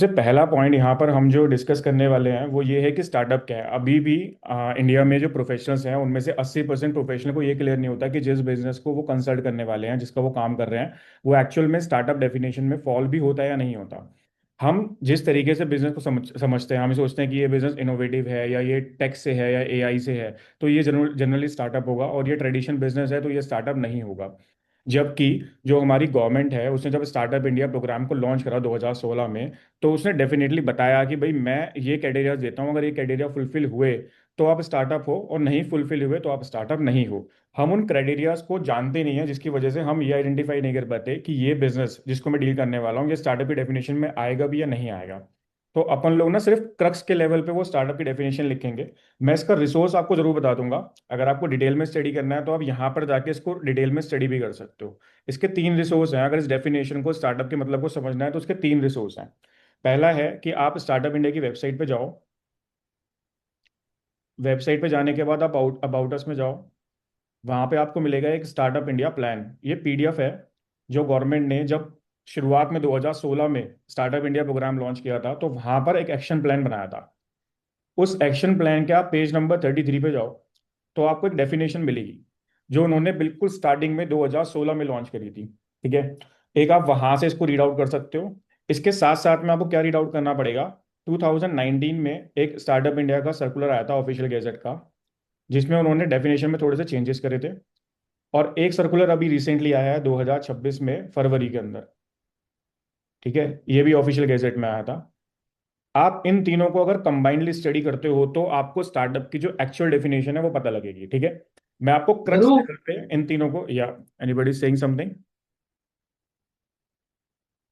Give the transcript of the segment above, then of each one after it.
सबसे पहला पॉइंट यहाँ पर हम जो डिस्कस करने वाले हैं वो ये है कि स्टार्टअप क्या है। अभी भी इंडिया में जो प्रोफेशनल्स हैं उनमें से 80% प्रोफेशनल को ये क्लियर नहीं होता कि जिस बिजनेस को वो कंसल्ट करने वाले हैं, जिसका वो काम कर रहे हैं, वो एक्चुअल में स्टार्टअप डेफिनेशन में फॉल भी होता है या नहीं होता। हम जिस तरीके से बिजनेस को समझते हैं, हम सोचते हैं कि ये बिजनेस इनोवेटिव है या ये टेक से है या एआई से है, तो ये जनरली स्टार्टअप होगा, और ये ट्रेडिशनल बिजनेस है तो ये स्टार्टअप नहीं होगा। जबकि जो हमारी गवर्नमेंट है उसने जब स्टार्टअप इंडिया प्रोग्राम को लॉन्च करा 2016 में, तो उसने डेफिनेटली बताया कि भाई मैं ये क्राइटेरिया देता हूँ, अगर ये क्राइटेरिया फुलफिल हुए तो आप स्टार्टअप हो, और नहीं फुलफिल हुए तो आप स्टार्टअप नहीं हो। हम उन क्राइटेरियाज को जानते नहीं है, जिसकी वजह से हम ये आइडेंटिफाई नहीं कर पाते कि ये बिजनेस जिसको मैं डील करने वाला हूँ ये स्टार्टअप की डेफिनेशन में आएगा भी या नहीं आएगा। तो अपन लोग ना सिर्फ क्रक्स के लेवल पे वो स्टार्टअप की डेफिनेशन लिखेंगे। मैं इसका रिसोर्स आपको जरूर बता दूंगा। अगर आपको डिटेल में स्टडी करना है तो आप यहाँ पर जाके इसको डिटेल में स्टडी भी कर सकते हो। इसके तीन रिसोर्स हैं। अगर इस डेफिनेशन को, स्टार्टअप के मतलब को समझना है तो इसके तीन रिसोर्स हैं। पहला है कि आप स्टार्टअप इंडिया की वेबसाइट पे जाओ। वेबसाइट पे जाने के बाद आप अबाउट अस में जाओ। वहाँ पे आपको मिलेगा एक स्टार्टअप इंडिया प्लान, ये पीडीएफ है, जो गवर्नमेंट ने जब शुरुआत में 2016 में स्टार्टअप इंडिया प्रोग्राम लॉन्च किया था तो वहाँ पर एक एक्शन प्लान बनाया था। उस एक्शन प्लान के आप पेज नंबर 33 पे जाओ, तो आपको एक डेफिनेशन मिलेगी जो उन्होंने बिल्कुल स्टार्टिंग में 2016 में लॉन्च करी थी। ठीक है, एक आप वहां से इसको रीड आउट कर सकते हो। इसके साथ साथ में आपको क्या रीड आउट करना पड़ेगा, 2019 में एक स्टार्टअप इंडिया का सर्कुलर आया था ऑफिशियल गैजेट का, जिसमें उन्होंने डेफिनेशन में थोड़े से चेंजेस करे थे। और एक सर्कुलर अभी रिसेंटली आया है 2026 में फरवरी के अंदर। ठीक है, ये भी ऑफिशियल गैजेट में आया था। आप इन तीनों को अगर कंबाइंडली स्टडी करते हो तो आपको स्टार्टअप की जो एक्चुअल डेफिनेशन है वो पता लगेगी। ठीक है, मैं आपको क्रक्स ध्रुव। लेवल पे इन तीनों को, या एनीबॉडी सेइंग समथिंग,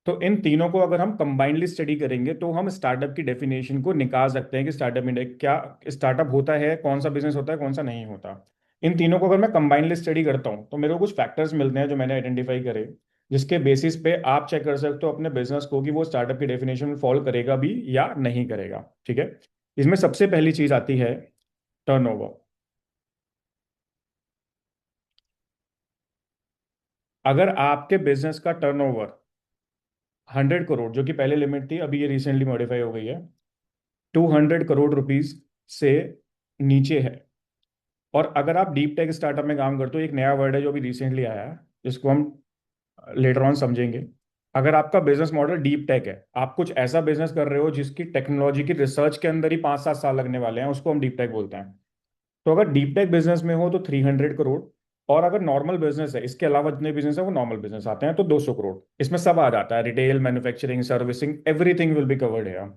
तो इन तीनों को अगर हम कंबाइंडली स्टडी करेंगे तो हम स्टार्टअप की डेफिनेशन को निकाल सकते हैं कि स्टार्टअप इंडिया क्या स्टार्टअप होता है, कौन सा बिजनेस होता है, कौन सा नहीं होता। इन तीनों को अगर मैं कंबाइंडली स्टडी करता हूँ तो मेरे को कुछ फैक्टर्स मिलते हैं जो मैंने आइडेंटिफाई करे, जिसके बेसिस पे आप चेक कर सकते हो अपने बिजनेस को कि वो स्टार्टअप की डेफिनेशन में फॉलो करेगा भी या नहीं करेगा। ठीक है, इसमें सबसे पहली चीज आती है टर्नओवर। अगर आपके बिजनेस का टर्नओवर 100 करोड़, जो कि पहले लिमिट थी, अभी ये रिसेंटली मॉडिफाई हो गई है, 200 करोड़ रुपीज से नीचे है, और अगर आप डीप टेक स्टार्टअप में काम करते हो, एक नया वर्ड है जो अभी रिसेंटली आया है जिसको हम लेटर ऑन समझेंगे। अगर आपका बिजनेस मॉडल डीप टेक है, आप कुछ ऐसा बिजनेस कर रहे हो जिसकी टेक्नोलॉजी की रिसर्च के अंदर ही 5-7 साल लगने वाले हैं, उसको हम डीप टेक बोलते हैं। तो अगर डीप टेक बिजनेस में हो तो 300 करोड़, और अगर नॉर्मल बिजनेस है, इसके अलावा जितने बिजनेस है वो नॉर्मल बिजनेस आते हैं, तो 200 करोड़। इसमें सब आ जाता है, retail, manufacturing, servicing, everything will be covered है।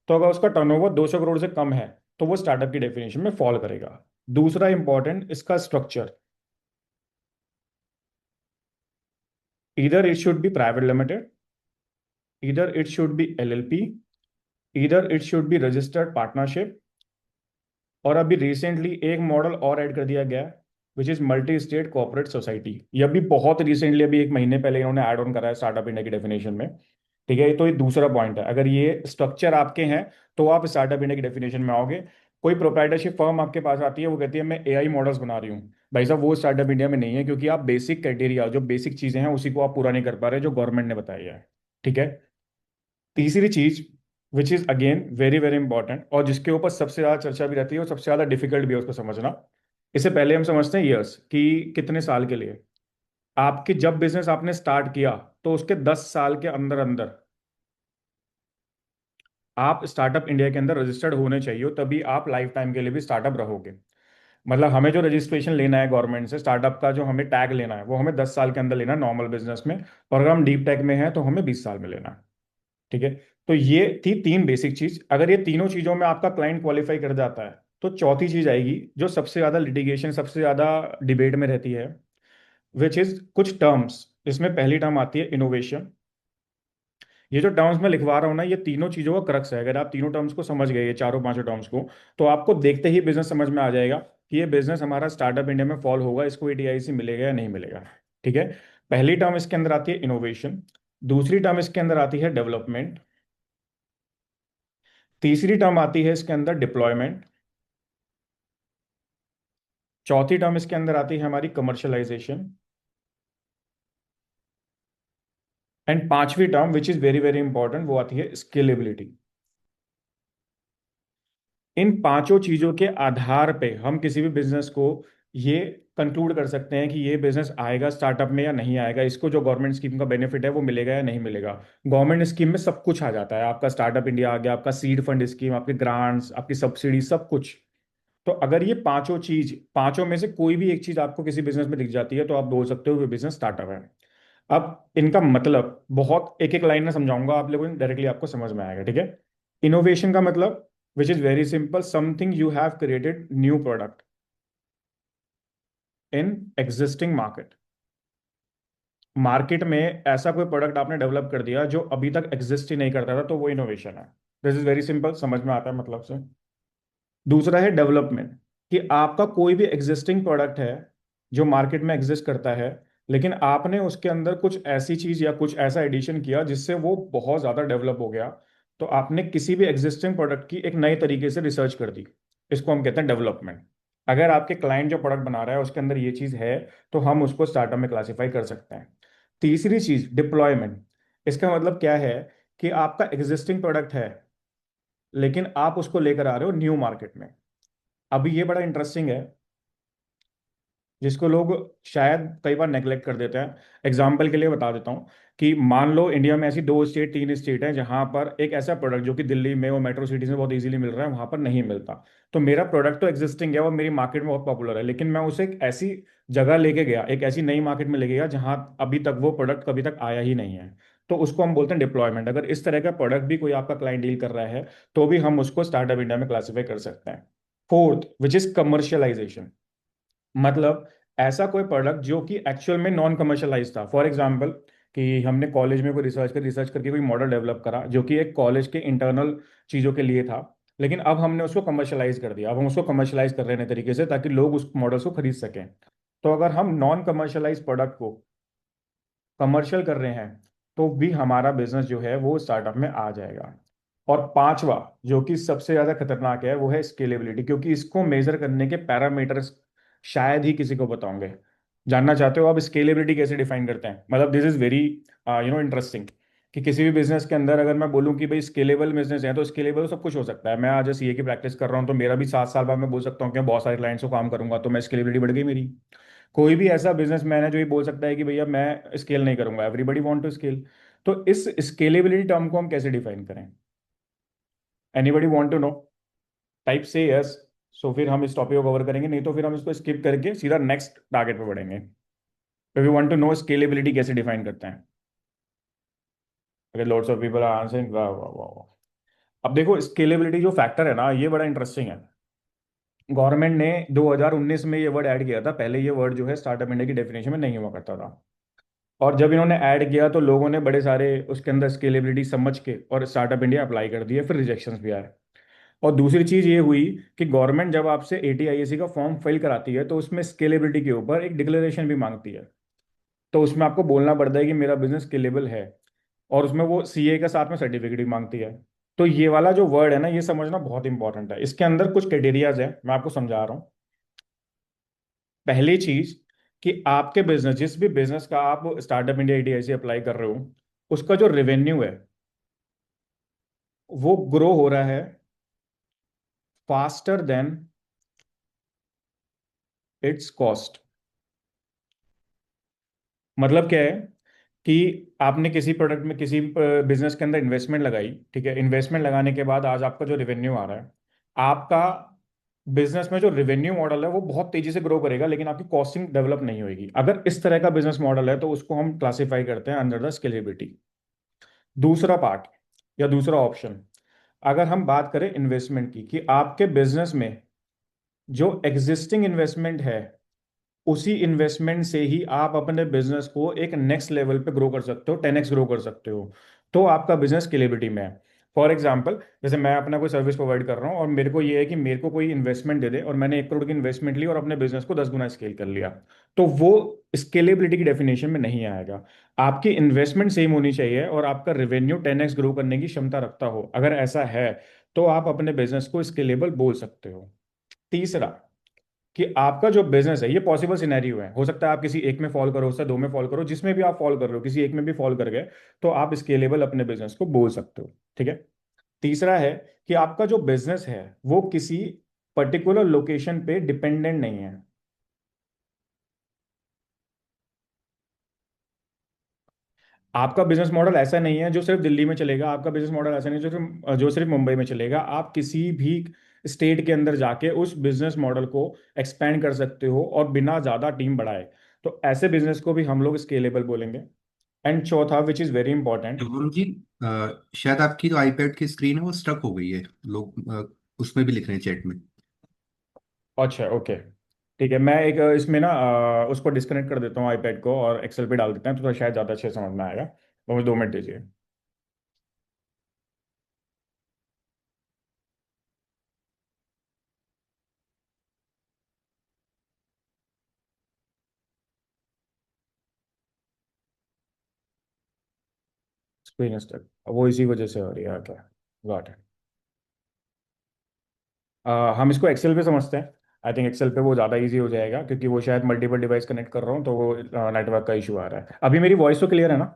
तो अगर उसका टर्नओवर 200 करोड़ से कम है तो वो स्टार्टअप की डेफिनेशन में फॉल करेगा। दूसरा इंपॉर्टेंट, इसका स्ट्रक्चर, इधर it should be private limited, इधर इट शुड बी एलएलपी, इधर it should be registered partnership, और अभी रिसेंटली एक मॉडल और ऐड कर दिया गया है which is multi state cooperate society. ये अभी बहुत रिसेंटली, अभी एक महीने पहले इन्होंने ऐड ऑन करा है स्टार्टअप इंडिया की डेफिनेशन में। ठीक है, तो ये दूसरा पॉइंट है, अगर ये स्ट्रक्चर आपके हैं तो आप स्टार्टअप इंडिया की डेफिनेशन में आओगे। कोई प्रोप्राइटरशिप फर्म आपके पास आती है, वो कहती है मैं एआई मॉडल्स बना रही हूँ, भाई साहब वो स्टार्टअप इंडिया में नहीं है, क्योंकि आप बेसिक क्राइटेरिया, जो बेसिक चीजें हैं उसी को आप पूरा नहीं कर पा रहे जो गवर्नमेंट ने बताई है। ठीक है, तीसरी चीज which is again very very important, और जिसके ऊपर सबसे ज्यादा चर्चा भी रहती है और सबसे ज्यादा डिफिकल्ट भी है उसको समझना। इससे पहले हम समझते हैं ईयर्स, कि कितने साल के लिए। आपकी जब बिजनेस आपने स्टार्ट किया तो उसके 10 साल के अंदर अंदर आप स्टार्टअप इंडिया के अंदर रजिस्टर्ड होने चाहिए, तभी आप लाइफ टाइम के लिए भी स्टार्टअप रहोगे। मतलब हमें जो रजिस्ट्रेशन लेना है गवर्नमेंट से, स्टार्टअप का जो हमें टैग लेना है वो हमें 10 साल के अंदर लेना है नॉर्मल बिजनेस में, और अगर हम डीप टेक में हैं तो हमें 20 साल में लेना है। ठीक है, तो ये थी तीन बेसिक चीज। अगर ये तीनों चीजों में आपका क्लाइंट क्वालिफाई कर जाता है तो चौथी चीज आएगी जो सबसे ज्यादा लिटिगेशन, सबसे ज्यादा डिबेट में रहती है, विच इज कुछ टर्म्स। इसमें पहली टर्म आती है इनोवेशन। ये जो टर्म्स मैं लिखवा रहा हूँ ना, ये तीनों चीजों का क्रक्स है। अगर आप तीनों टर्म्स को समझ गए, ये चारों पांचों टर्म्स को, तो आपको देखते ही बिजनेस समझ में आ जाएगा कि ये बिजनेस हमारा स्टार्टअप इंडिया में फॉल होगा, इसको एटीआईसी मिलेगा या नहीं मिलेगा। ठीक है, पहली टर्म इसके अंदर आती है इनोवेशन, दूसरी टर्म इसके अंदर आती है डेवलपमेंट, तीसरी टर्म आती है इसके अंदर डिप्लॉयमेंट, चौथी टर्म इसके अंदर आती है हमारी कमर्शलाइजेशन, एंड पांचवी term which is very very important, वो आती है स्केलेबिलिटी। इन पांचों चीजों के आधार पे हम किसी भी बिजनेस को ये कंक्लूड कर सकते हैं कि ये बिजनेस आएगा स्टार्टअप में या नहीं आएगा, इसको जो गवर्नमेंट स्कीम का बेनिफिट है वो मिलेगा या नहीं मिलेगा। गवर्नमेंट स्कीम में सब कुछ आ जाता है, आपका स्टार्टअप इंडिया आ गया, आपका सीड फंड स्कीम, आपके ग्रांट्स, आपकी सब्सिडी, सब कुछ। तो अगर ये पांचों चीज, पांचों में से कोई भी एक चीज आपको किसी बिजनेस में दिख जाती है तो आप बोल सकते हो कि बिजनेस स्टार्टअप है। अब इनका मतलब बहुत एक एक लाइन में समझाऊंगा आप लोगों को, डायरेक्टली आपको समझ में आएगा, ठीक है। इनोवेशन का मतलब विच is very simple, something you have created new product in existing market. Market में ऐसा कोई प्रोडक्ट आपने डेवलप कर दिया जो अभी तक एग्जिस्ट ही नहीं करता था, तो वो इनोवेशन है। दिस इज वेरी सिंपल, समझ में आता है मतलब से। दूसरा है डेवलपमेंट, कि आपका कोई भी एग्जिस्टिंग प्रोडक्ट है जो मार्केट में एग्जिस्ट करता है, लेकिन आपने उसके अंदर कुछ ऐसी चीज या कुछ ऐसा एडिशन किया जिससे वो बहुत ज्यादा डेवलप हो गया। तो आपने किसी भी एग्जिस्टिंग प्रोडक्ट की एक नए तरीके से रिसर्च कर दी, इसको हम कहते हैं डेवलपमेंट। अगर आपके क्लाइंट जो प्रोडक्ट बना रहा है उसके अंदर ये चीज है, तो हम उसको स्टार्टअप में क्लासिफाई कर सकते हैं। तीसरी चीज डिप्लॉयमेंट। इसका मतलब क्या है, कि आपका एग्जिस्टिंग प्रोडक्ट है लेकिन आप उसको लेकर आ रहे हो न्यू मार्केट में। अभी ये बड़ा इंटरेस्टिंग है, जिसको लोग शायद कई बार नेग्लेक्ट कर देते हैं। एग्जाम्पल के लिए बता देता हूँ कि मान लो इंडिया में ऐसी दो स्टेट, तीन स्टेट हैं जहां पर एक ऐसा प्रोडक्ट जो कि दिल्ली में और मेट्रो सिटीज में बहुत इजीली मिल रहा है, वहां पर नहीं मिलता। तो मेरा प्रोडक्ट तो एग्जिस्टिंग है और मेरी मार्केट में बहुत पॉपुलर है, लेकिन मैं उसे एक ऐसी जगह लेके गया, एक ऐसी नई मार्केट में लेके गया जहां अभी तक वो प्रोडक्ट कभी तक आया ही नहीं है। तो उसको हम बोलते हैं डिप्लॉयमेंट। अगर इस तरह का प्रोडक्ट भी कोई आपका क्लाइंट डील कर रहा है, तो भी हम उसको स्टार्टअप इंडिया में क्लासीफाई कर सकते हैं। Fourth which is commercialisation. मतलब ऐसा कोई प्रोडक्ट जो कि एक्चुअल में नॉन कमर्शलाइज था। फॉर एग्जांपल, कि हमने कॉलेज में कोई रिसर्च करके कोई मॉडल डेवलप करा जो कि एक कॉलेज के इंटरनल चीज़ों के लिए था, लेकिन अब हमने उसको कमर्शलाइज कर दिया। अब हम उसको कमर्शलाइज कर रहे हैं नए तरीके से, ताकि लोग उस मॉडल्स को खरीद सकें। तो अगर हम नॉन कमर्शलाइज प्रोडक्ट को कमर्शियल कर रहे हैं, तो भी हमारा बिजनेस जो है वो स्टार्टअप में आ जाएगा। और पांचवा, जो कि सबसे ज्यादा खतरनाक है, वो है स्केलेबिलिटी, क्योंकि इसको मेजर करने के पैरामीटर्स शायद ही किसी को बताओगे। जानना चाहते हो आप स्केलेबिलिटी कैसे डिफाइन करते हैं? मतलब दिस इज वेरी इंटरेस्टिंग, कि किसी भी बिजनेस के अंदर अगर मैं बोलूं कि भाई स्केलेबल बिजनेस है, तो स्केलेबल सब कुछ हो सकता है। मैं आज सीए की प्रैक्टिस कर रहा हूं, तो मेरा भी 7 साल बाद मैं बोल सकता हूँ कि मैं बहुत सारे क्लाइंट्स को काम करूंगा, तो मैं स्केलेबिलिटी बढ़ गई मेरी। कोई भी ऐसा बिजनेसमैन है जो ये बोल सकता है कि भैया मैं स्केल नहीं करूंगा, एवरीबडी वांट टू स्केल। तो इस स्केलेबिलिटी टर्म को हम कैसे डिफाइन करें? Anybody want to know? Type से यस। सो फिर हम इस टॉपिक को कवर करेंगे, नहीं तो फिर हम इसको स्किप करके सीधा नेक्स्ट टारगेट पे बढ़ेंगे। तो we want to know scalability कैसे डिफाइन करते हैं। अगर lots of people are answering, वाह वाह वाह वाह। अब देखो स्केलेबिलिटी जो फैक्टर है ना, ये बड़ा इंटरेस्टिंग है। गवर्नमेंट ने 2019 में ये वर्ड ऐड किया था, पहले ये वर्ड जो है स्टार्टअप इंडिया की डेफिनेशन में नहीं हुआ करता था। और जब इन्होंने ऐड किया तो लोगों ने बड़े सारे उसके अंदर स्केलेबिलिटी समझ के और स्टार्टअप इंडिया अप्लाई कर दिए, फिर रिजेक्शंस भी आए। और दूसरी चीज ये हुई कि गवर्नमेंट जब आपसे एटीआईएसी का फॉर्म फिल कराती है, तो उसमें स्केलेबिलिटी के ऊपर एक डिक्लेरेशन भी मांगती है। तो उसमें आपको बोलना पड़ता है कि मेरा बिजनेस स्केलेबल है, और उसमें वो सीए के साथ में सर्टिफिकेट भी मांगती है। तो ये वाला जो वर्ड है ना, ये समझना बहुत इंपॉर्टेंट है। इसके अंदर कुछ क्राइटेरियाज है, मैं आपको समझा रहा हूँ। पहली चीज, कि आपके बिजनेस, जिस भी बिजनेस का आप स्टार्टअप इंडिया एटीआईसी अप्लाई कर रहे हो, उसका जो रेवेन्यू है वो ग्रो हो रहा है फास्टर देन इट्स कॉस्ट। मतलब क्या है, कि आपने किसी प्रोडक्ट में, किसी बिजनेस के अंदर इन्वेस्टमेंट लगाई, ठीक है। इन्वेस्टमेंट लगाने के बाद आज आपका जो रेवेन्यू आ रहा है, आपका बिजनेस में जो रेवेन्यू मॉडल है वो बहुत तेजी से ग्रो करेगा, लेकिन आपकी कॉस्टिंग डेवलप नहीं होगी। अगर इस तरह का बिजनेस मॉडल है, तो उसको हम क्लासिफाई करते हैं अंडर द स्केलेबिलिटी। दूसरा पार्ट या दूसरा ऑप्शन, अगर हम बात करें इन्वेस्टमेंट की, कि आपके बिजनेस में जो एग्जिस्टिंग इन्वेस्टमेंट है, उसी इन्वेस्टमेंट से ही आप अपने बिजनेस को एक नेक्स्ट लेवल पे ग्रो कर सकते हो, 10x ग्रो कर सकते हो। तो आपका बिजनेस स्केलेबिलिटी में है। फॉर एग्जांपल, जैसे मैं अपना कोई सर्विस प्रोवाइड कर रहा हूँ, और मेरे को ये है कि मेरे को कोई इन्वेस्टमेंट दे दे, और मैंने 1 करोड़ की इन्वेस्टमेंट ली और अपने बिजनेस को 10 गुना स्केल कर लिया, तो वो स्केलेबिलिटी की डेफिनेशन में नहीं आएगा। आपकी इन्वेस्टमेंट सेम होनी चाहिए और आपका रेवेन्यू 10x ग्रो करने की क्षमता रखता हो। अगर ऐसा है, तो आप अपने बिजनेस को स्केलेबल बोल सकते हो। तीसरा, कि आपका जो बिजनेस है, ये पॉसिबल सिनेरियो है, हो सकता है आप किसी एक में फॉल करो, हो सकता है दो में फॉल करो, जिसमें भी आप फॉल कर रहे हो, किसी एक में भी फॉल कर गए, तो आप स्केलेबल अपने बिजनेस को बोल सकते हो। ठीक है। तीसरा है कि आपका जो बिजनेस है वो किसी पर्टिकुलर लोकेशन पे डिपेंडेंट नहीं है। आपका बिजनेस मॉडल ऐसा नहीं है जो सिर्फ दिल्ली में चलेगा, आपका बिजनेस मॉडल ऐसा नहीं है जो सिर्फ मुंबई में चलेगा। आप किसी भी स्टेट के अंदर जाके उस बिजनेस मॉडल को एक्सपेंड कर सकते हो और बिना ज़्यादा टीम बढ़ाए। तो ऐसे बिजनेस को भी हम लोग स्केलेबल बोलेंगे। एंड चौथा which is very important. Shubham ji, शायद आपकी जो आईपैड की स्क्रीन है वो स्ट्रक हो गई है। लोग उसमें भी लिख रहे हैं चैट में। अच्छा, ओके। ठीक है, मैं एक इसमें ना उसको डिस्कनेक्ट कर देता हूँ आईपैड को, और एक्सेल पे डाल देते हैं, तो थोड़ा शायद ज़्यादा अच्छे से समझ में आएगा। तो मुझे 2 मिनट दीजिए। स्क्रीन स्टॉक वो इसी वजह से हो रही है क्या? Got it. हम इसको एक्सेल पे समझते हैं। आई थिंक एक्सेल पे वो ज़्यादा इजी हो जाएगा, क्योंकि वो शायद मल्टीपल डिवाइस कनेक्ट कर रहा हूँ, तो वो नेटवर्क का इशू आ रहा है। अभी मेरी वॉइस तो क्लियर है ना?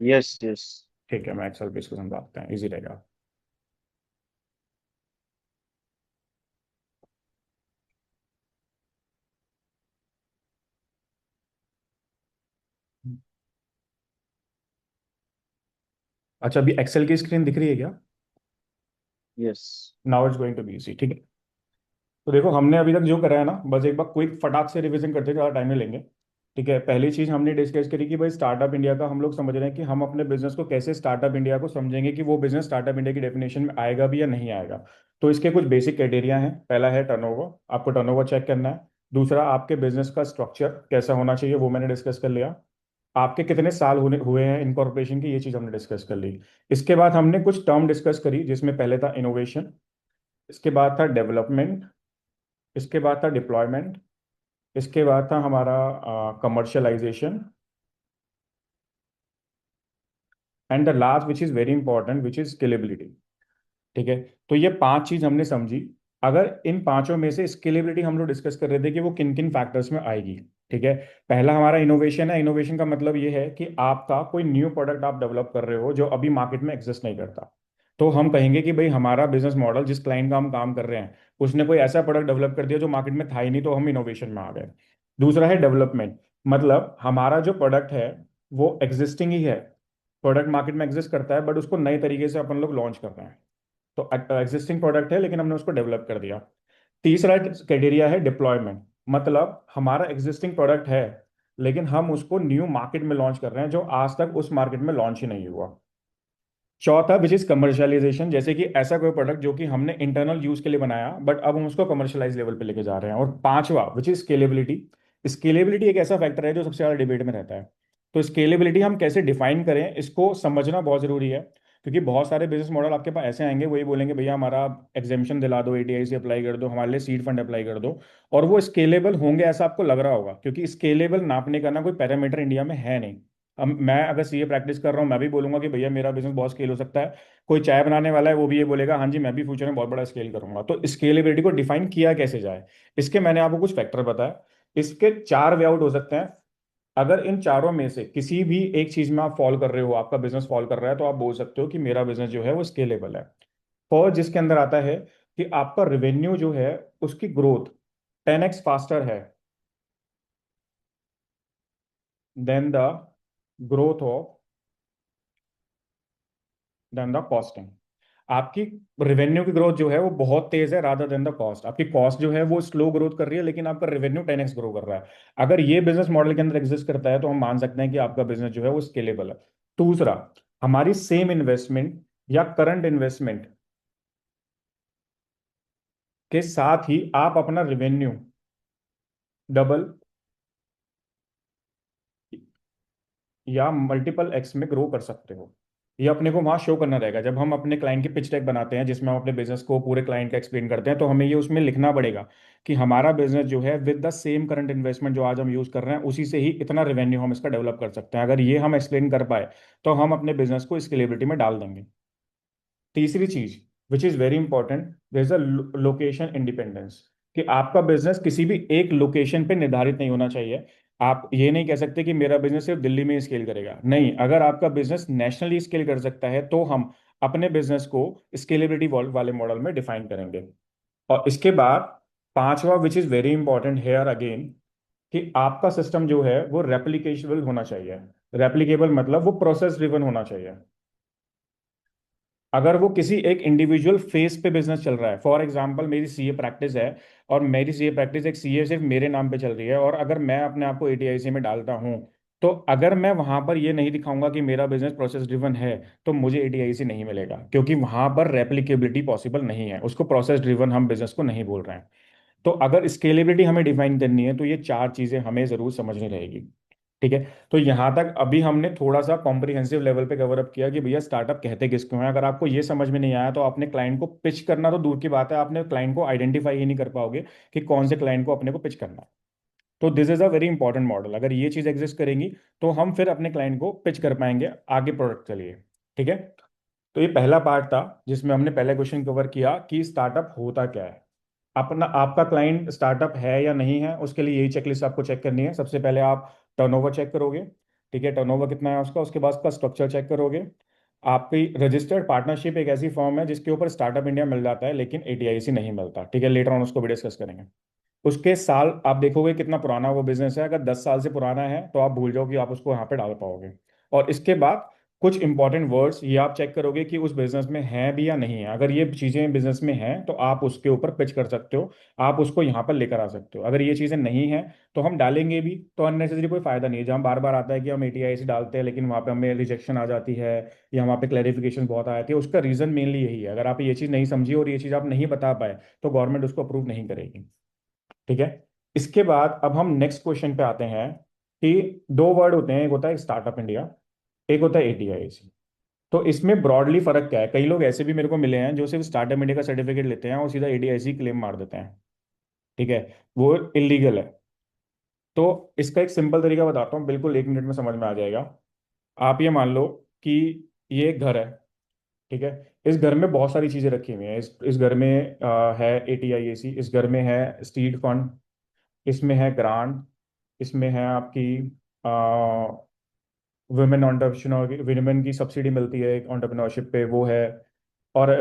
Yes yes. ठीक है, मैं एक्सेल पे इसको समझाते हैं, इजी रहेगा। अच्छा, अभी एक्सेल की स्क्रीन दिख रही है क्या? Yes. Now it's going to be easy. ठीक है। तो देखो, हमने अभी तक जो करा है ना, बस एक बार क्विक फटाक से रिवीजन करते हैं, ज़्यादा टाइम नहीं लेंगे। ठीक है। पहली चीज़ हमने डिस्कस करी कि भाई स्टार्टअप इंडिया का हम लोग समझ रहे हैं कि हम अपने बिजनेस को कैसे स्टार्टअप इंडिया को समझेंगे, कि वो बिजनेस स्टार्टअप इंडिया की डेफिनेशन में आएगा भी या नहीं आएगा। तो इसके कुछ बेसिक क्राइटेरिया हैं। पहला है टर्नओवर, आपको टर्नओवर चेक करना है। दूसरा, आपके बिजनेस का स्ट्रक्चर कैसा होना चाहिए, वो मैंने डिस्कस कर लिया। आपके कितने साल होने हुए हैं इनकॉर्पोरेशन की, ये चीज़ हमने डिस्कस कर ली। इसके बाद हमने कुछ टर्म डिस्कस करी, जिसमें पहले था इनोवेशन, इसके बाद था डेवलपमेंट, इसके बाद था डिप्लॉयमेंट, इसके बाद था हमारा commercialisation, and the last which is very important which is scalability. ठीक है। तो ये 5 चीज हमने समझी। अगर इन पांचों में से स्केलेबिलिटी हम लोग डिस्कस कर रहे थे कि वो किन किन फैक्टर्स में आएगी। ठीक है। पहला हमारा इनोवेशन है। इनोवेशन का मतलब ये है कि आपका कोई न्यू प्रोडक्ट आप डेवलप कर रहे हो जो अभी मार्केट में एग्जिस्ट नहीं करता। तो हम कहेंगे कि भाई हमारा बिजनेस मॉडल, जिस क्लाइंट का हम काम कर रहे हैं, उसने कोई ऐसा प्रोडक्ट डेवलप कर दिया जो मार्केट में था ही नहीं, तो हम इनोवेशन में आ गए। दूसरा है डेवलपमेंट। मतलब हमारा जो प्रोडक्ट है वो एग्जिस्टिंग ही है, प्रोडक्ट मार्केट में एग्जिस्ट करता है, बट उसको नए तरीके से अपन लोग लॉन्च कर रहे हैं। तो एग्जिस्टिंग प्रोडक्ट है लेकिन हमने उसको डेवलप कर दिया। तीसरा क्राइटेरिया है डिप्लॉयमेंट। मतलब हमारा एग्जिस्टिंग प्रोडक्ट है, लेकिन हम उसको न्यू मार्केट में लॉन्च कर रहे हैं जो आज तक उस मार्केट में लॉन्च ही नहीं हुआ। चौथा विच इज कमर्शियलाइजेशन, जैसे कि ऐसा कोई प्रोडक्ट जो कि हमने इंटरनल यूज के लिए बनाया, बट अब हम उसको कमर्शियलाइज लेवल पे लेके जा रहे हैं। और पांचवा विच इज स्केलेबिलिटी। स्केलेबिलिटी एक ऐसा फैक्टर है जो सबसे ज्यादा डिबेट में रहता है। तो स्केलेबिलिटी हम कैसे डिफाइन करें, इसको समझना बहुत जरूरी है। क्योंकि बहुत सारे बिजनेस मॉडल आपके पास ऐसे आएंगे, वही बोलेंगे भैया हमारा एग्जेम्पन दिला दो, एटीआई से अप्लाई कर दो, हमारे लिए सीड फंड अप्लाई कर दो। और वो स्केलेबल होंगे ऐसा आपको लग रहा होगा, क्योंकि स्केलेबल नापने का ना कोई पैरामीटर इंडिया में है नहीं। अब मैं अगर सीए प्रैक्टिस कर रहा हूँ, मैं भी बोलूंगा कि भैया मेरा बिजनेस बहुत स्केल हो सकता है। कोई चाय बनाने वाला है, वो भी ये बोलेगा हाँ जी मैं भी फ्यूचर में बहुत बड़ा स्केल करूंगा। तो स्केलेबिलिटी को डिफाइन किया कैसे जाए, इसके मैंने आपको कुछ फैक्टर बताया। इसके 4 वे आउट हो सकते हैं। अगर इन चारों में से किसी भी एक चीज में आप फॉल कर रहे हो, आपका बिजनेस फॉल कर रहा है, तो आप बोल सकते हो कि मेरा बिजनेस जो है वो स्केलेबल है। फर्स्ट जिसके अंदर आता है कि आपका रेवेन्यू जो है उसकी ग्रोथ 10x फास्टर है than the growth of than the costing. आपकी रेवेन्यू की ग्रोथ जो है वो बहुत तेज है रादर देन द कॉस्ट। आपकी कॉस्ट जो है वो स्लो ग्रोथ कर रही है, लेकिन आपका रेवेन्यू 10x ग्रो कर रहा है। अगर ये बिजनेस मॉडल के अंदर एग्जिस्ट करता है, तो हम मान सकते हैं कि आपका बिजनेस जो है वो स्केलेबल है। दूसरा, हमारी सेम इन्वेस्टमेंट या करंट इन्वेस्टमेंट के साथ ही आप अपना रेवेन्यू डबल या मल्टीपल एक्स में ग्रो कर सकते हो। ये अपने को वहां शो करना रहेगा। जब हम अपने क्लाइंट की पिच डेक बनाते हैं, जिसमें हम अपने बिजनेस को पूरे क्लाइंट का एक्सप्लेन करते हैं, तो हमें ये उसमें लिखना पड़ेगा कि हमारा बिजनेस जो है with the same current investment जो आज हम यूज कर रहे हैं, उसी से ही इतना रेवेन्यू हम इसका डेवलप कर सकते हैं। अगर ये हम एक्सप्लेन कर पाए, तो हम अपने बिजनेस को स्केलेबिलिटी में डाल देंगे। तीसरी चीज which is very important, there is a location independence. कि आपका बिजनेस किसी भी एक लोकेशन पे निर्धारित नहीं होना चाहिए। आप ये नहीं कह सकते कि मेरा बिजनेस सिर्फ दिल्ली में स्केल करेगा, नहीं, अगर आपका बिजनेस नेशनली स्केल कर सकता है तो हम अपने बिजनेस को स्केलेबिलिटी वाले मॉडल में डिफाइन करेंगे। और इसके बाद पांचवा, विच is very important here again, कि आपका सिस्टम जो है वो रेप्लिकेबल होना चाहिए। रेप्लिकेबल मतलब वो प्रोसेस ड्रिवन होना चाहिए। अगर वो किसी एक इंडिविजुअल फेस पे बिजनेस चल रहा है, फॉर एग्जांपल मेरी सीए प्रैक्टिस है, और मेरी सीए प्रैक्टिस एक सीए सिर्फ मेरे नाम पे चल रही है, और अगर मैं अपने आप को एटीआईसी में डालता हूँ, तो अगर मैं वहां पर ये नहीं दिखाऊंगा कि मेरा बिजनेस प्रोसेस ड्रिवन है, तो मुझे एटीआईसी नहीं मिलेगा, क्योंकि वहां पर रेप्लिकेबिलिटी पॉसिबल नहीं है, उसको प्रोसेस ड्रिवन हम बिजनेस को नहीं बोल रहे हैं। तो अगर स्केलेबिलिटी हमें डिफाइन करनी है तो ये चार चीजें हमें जरूर समझनी रहेगी। ठीक है। तो यहां तक अभी हमने थोड़ा सा कॉम्प्रिहेंसिव लेवल पे कवर अप किया कि भैया स्टार्टअप कहते किसको हैं। अगर आपको ये समझ में नहीं आया तो आपने क्लाइंट को पिच करना तो दूर की बात है, आपने क्लाइंट को आइडेंटिफाई ही नहीं कर पाओगे कि कौन से क्लाइंट को अपने को पिच करना है। तो this is a very important model, अगर ये चीज एग्जिस्ट करेंगी तो हम फिर अपने क्लाइंट को पिच कर पाएंगे आगे प्रोडक्ट के लिए। ठीक है। तो ये पहला पार्ट था जिसमें हमने पहले क्वेश्चन कवर किया कि स्टार्टअप होता क्या है। अपना आपका क्लाइंट स्टार्टअप है या नहीं है, उसके लिए यही चेकलिस्ट आपको चेक करनी है। सबसे पहले आप टर्नओवर चेक करोगे। ठीक है, टर्नओवर कितना है उसका, उसके बाद उसका स्ट्रक्चर चेक करोगे। आपकी रजिस्टर्ड पार्टनरशिप एक ऐसी फॉर्म है जिसके ऊपर स्टार्टअप इंडिया मिल जाता है लेकिन एटीआईसी नहीं मिलता। ठीक है, लेटर ऑन उसको भी डिस्कस करेंगे। उसके साल आप देखोगे कितना पुराना वो बिजनेस है, अगर 10 साल से पुराना है तो आप भूल जाओ कि आप उसको यहाँ पे डाल पाओगे। और इसके बाद कुछ इंपॉर्टेंट वर्ड्स ये आप चेक करोगे कि उस बिजनेस में हैं भी या नहीं है। अगर ये चीज़ें बिजनेस में हैं तो आप उसके ऊपर पिच कर सकते हो, आप उसको यहाँ पर लेकर आ सकते हो। अगर ये चीज़ें नहीं हैं तो हम डालेंगे भी तो अननेसेसरी कोई फायदा नहीं है। जहाँ बार बार आता है कि हम एटीआई से डालते हैं लेकिन वहाँ पे हमें रिजेक्शन आ जाती है या वहाँ पे क्लैरिफिकेशन बहुत आए थे, उसका रीज़न मेनली यही है। अगर आप ये चीज़ नहीं समझी और ये चीज़ आप नहीं बता पाए तो गवर्नमेंट उसको अप्रूव नहीं करेगी। ठीक है। इसके बाद अब हम नेक्स्ट क्वेश्चन पे आते हैं कि दो वर्ड होते हैं, एक होता है स्टार्टअप इंडिया, एक होता है एटीआईसी। तो इसमें ब्रॉडली फर्क क्या है? कई लोग ऐसे भी मेरे को मिले हैं जो सिर्फ स्टार्टअप इंडिया का सर्टिफिकेट लेते हैं और सीधा एटीआईसी क्लेम मार देते हैं। ठीक है, वो इलीगल है। तो इसका एक सिंपल तरीका बताता हूँ, बिल्कुल 1 मिनट में समझ में आ जाएगा। आप ये मान लो कि ये एक घर है। ठीक है, इस घर में बहुत सारी चीजें रखी हुई हैं। इस घर में है एटीआईएसी, इस घर में है स्ट्रीट फंड, इसमें है ग्रांट, इसमें है आपकी वुमेन ऑन्टरप्रिन्योर, वुमेन की सब्सिडी मिलती है ऑन्टरप्रिन्योरशिप पे, वो है। और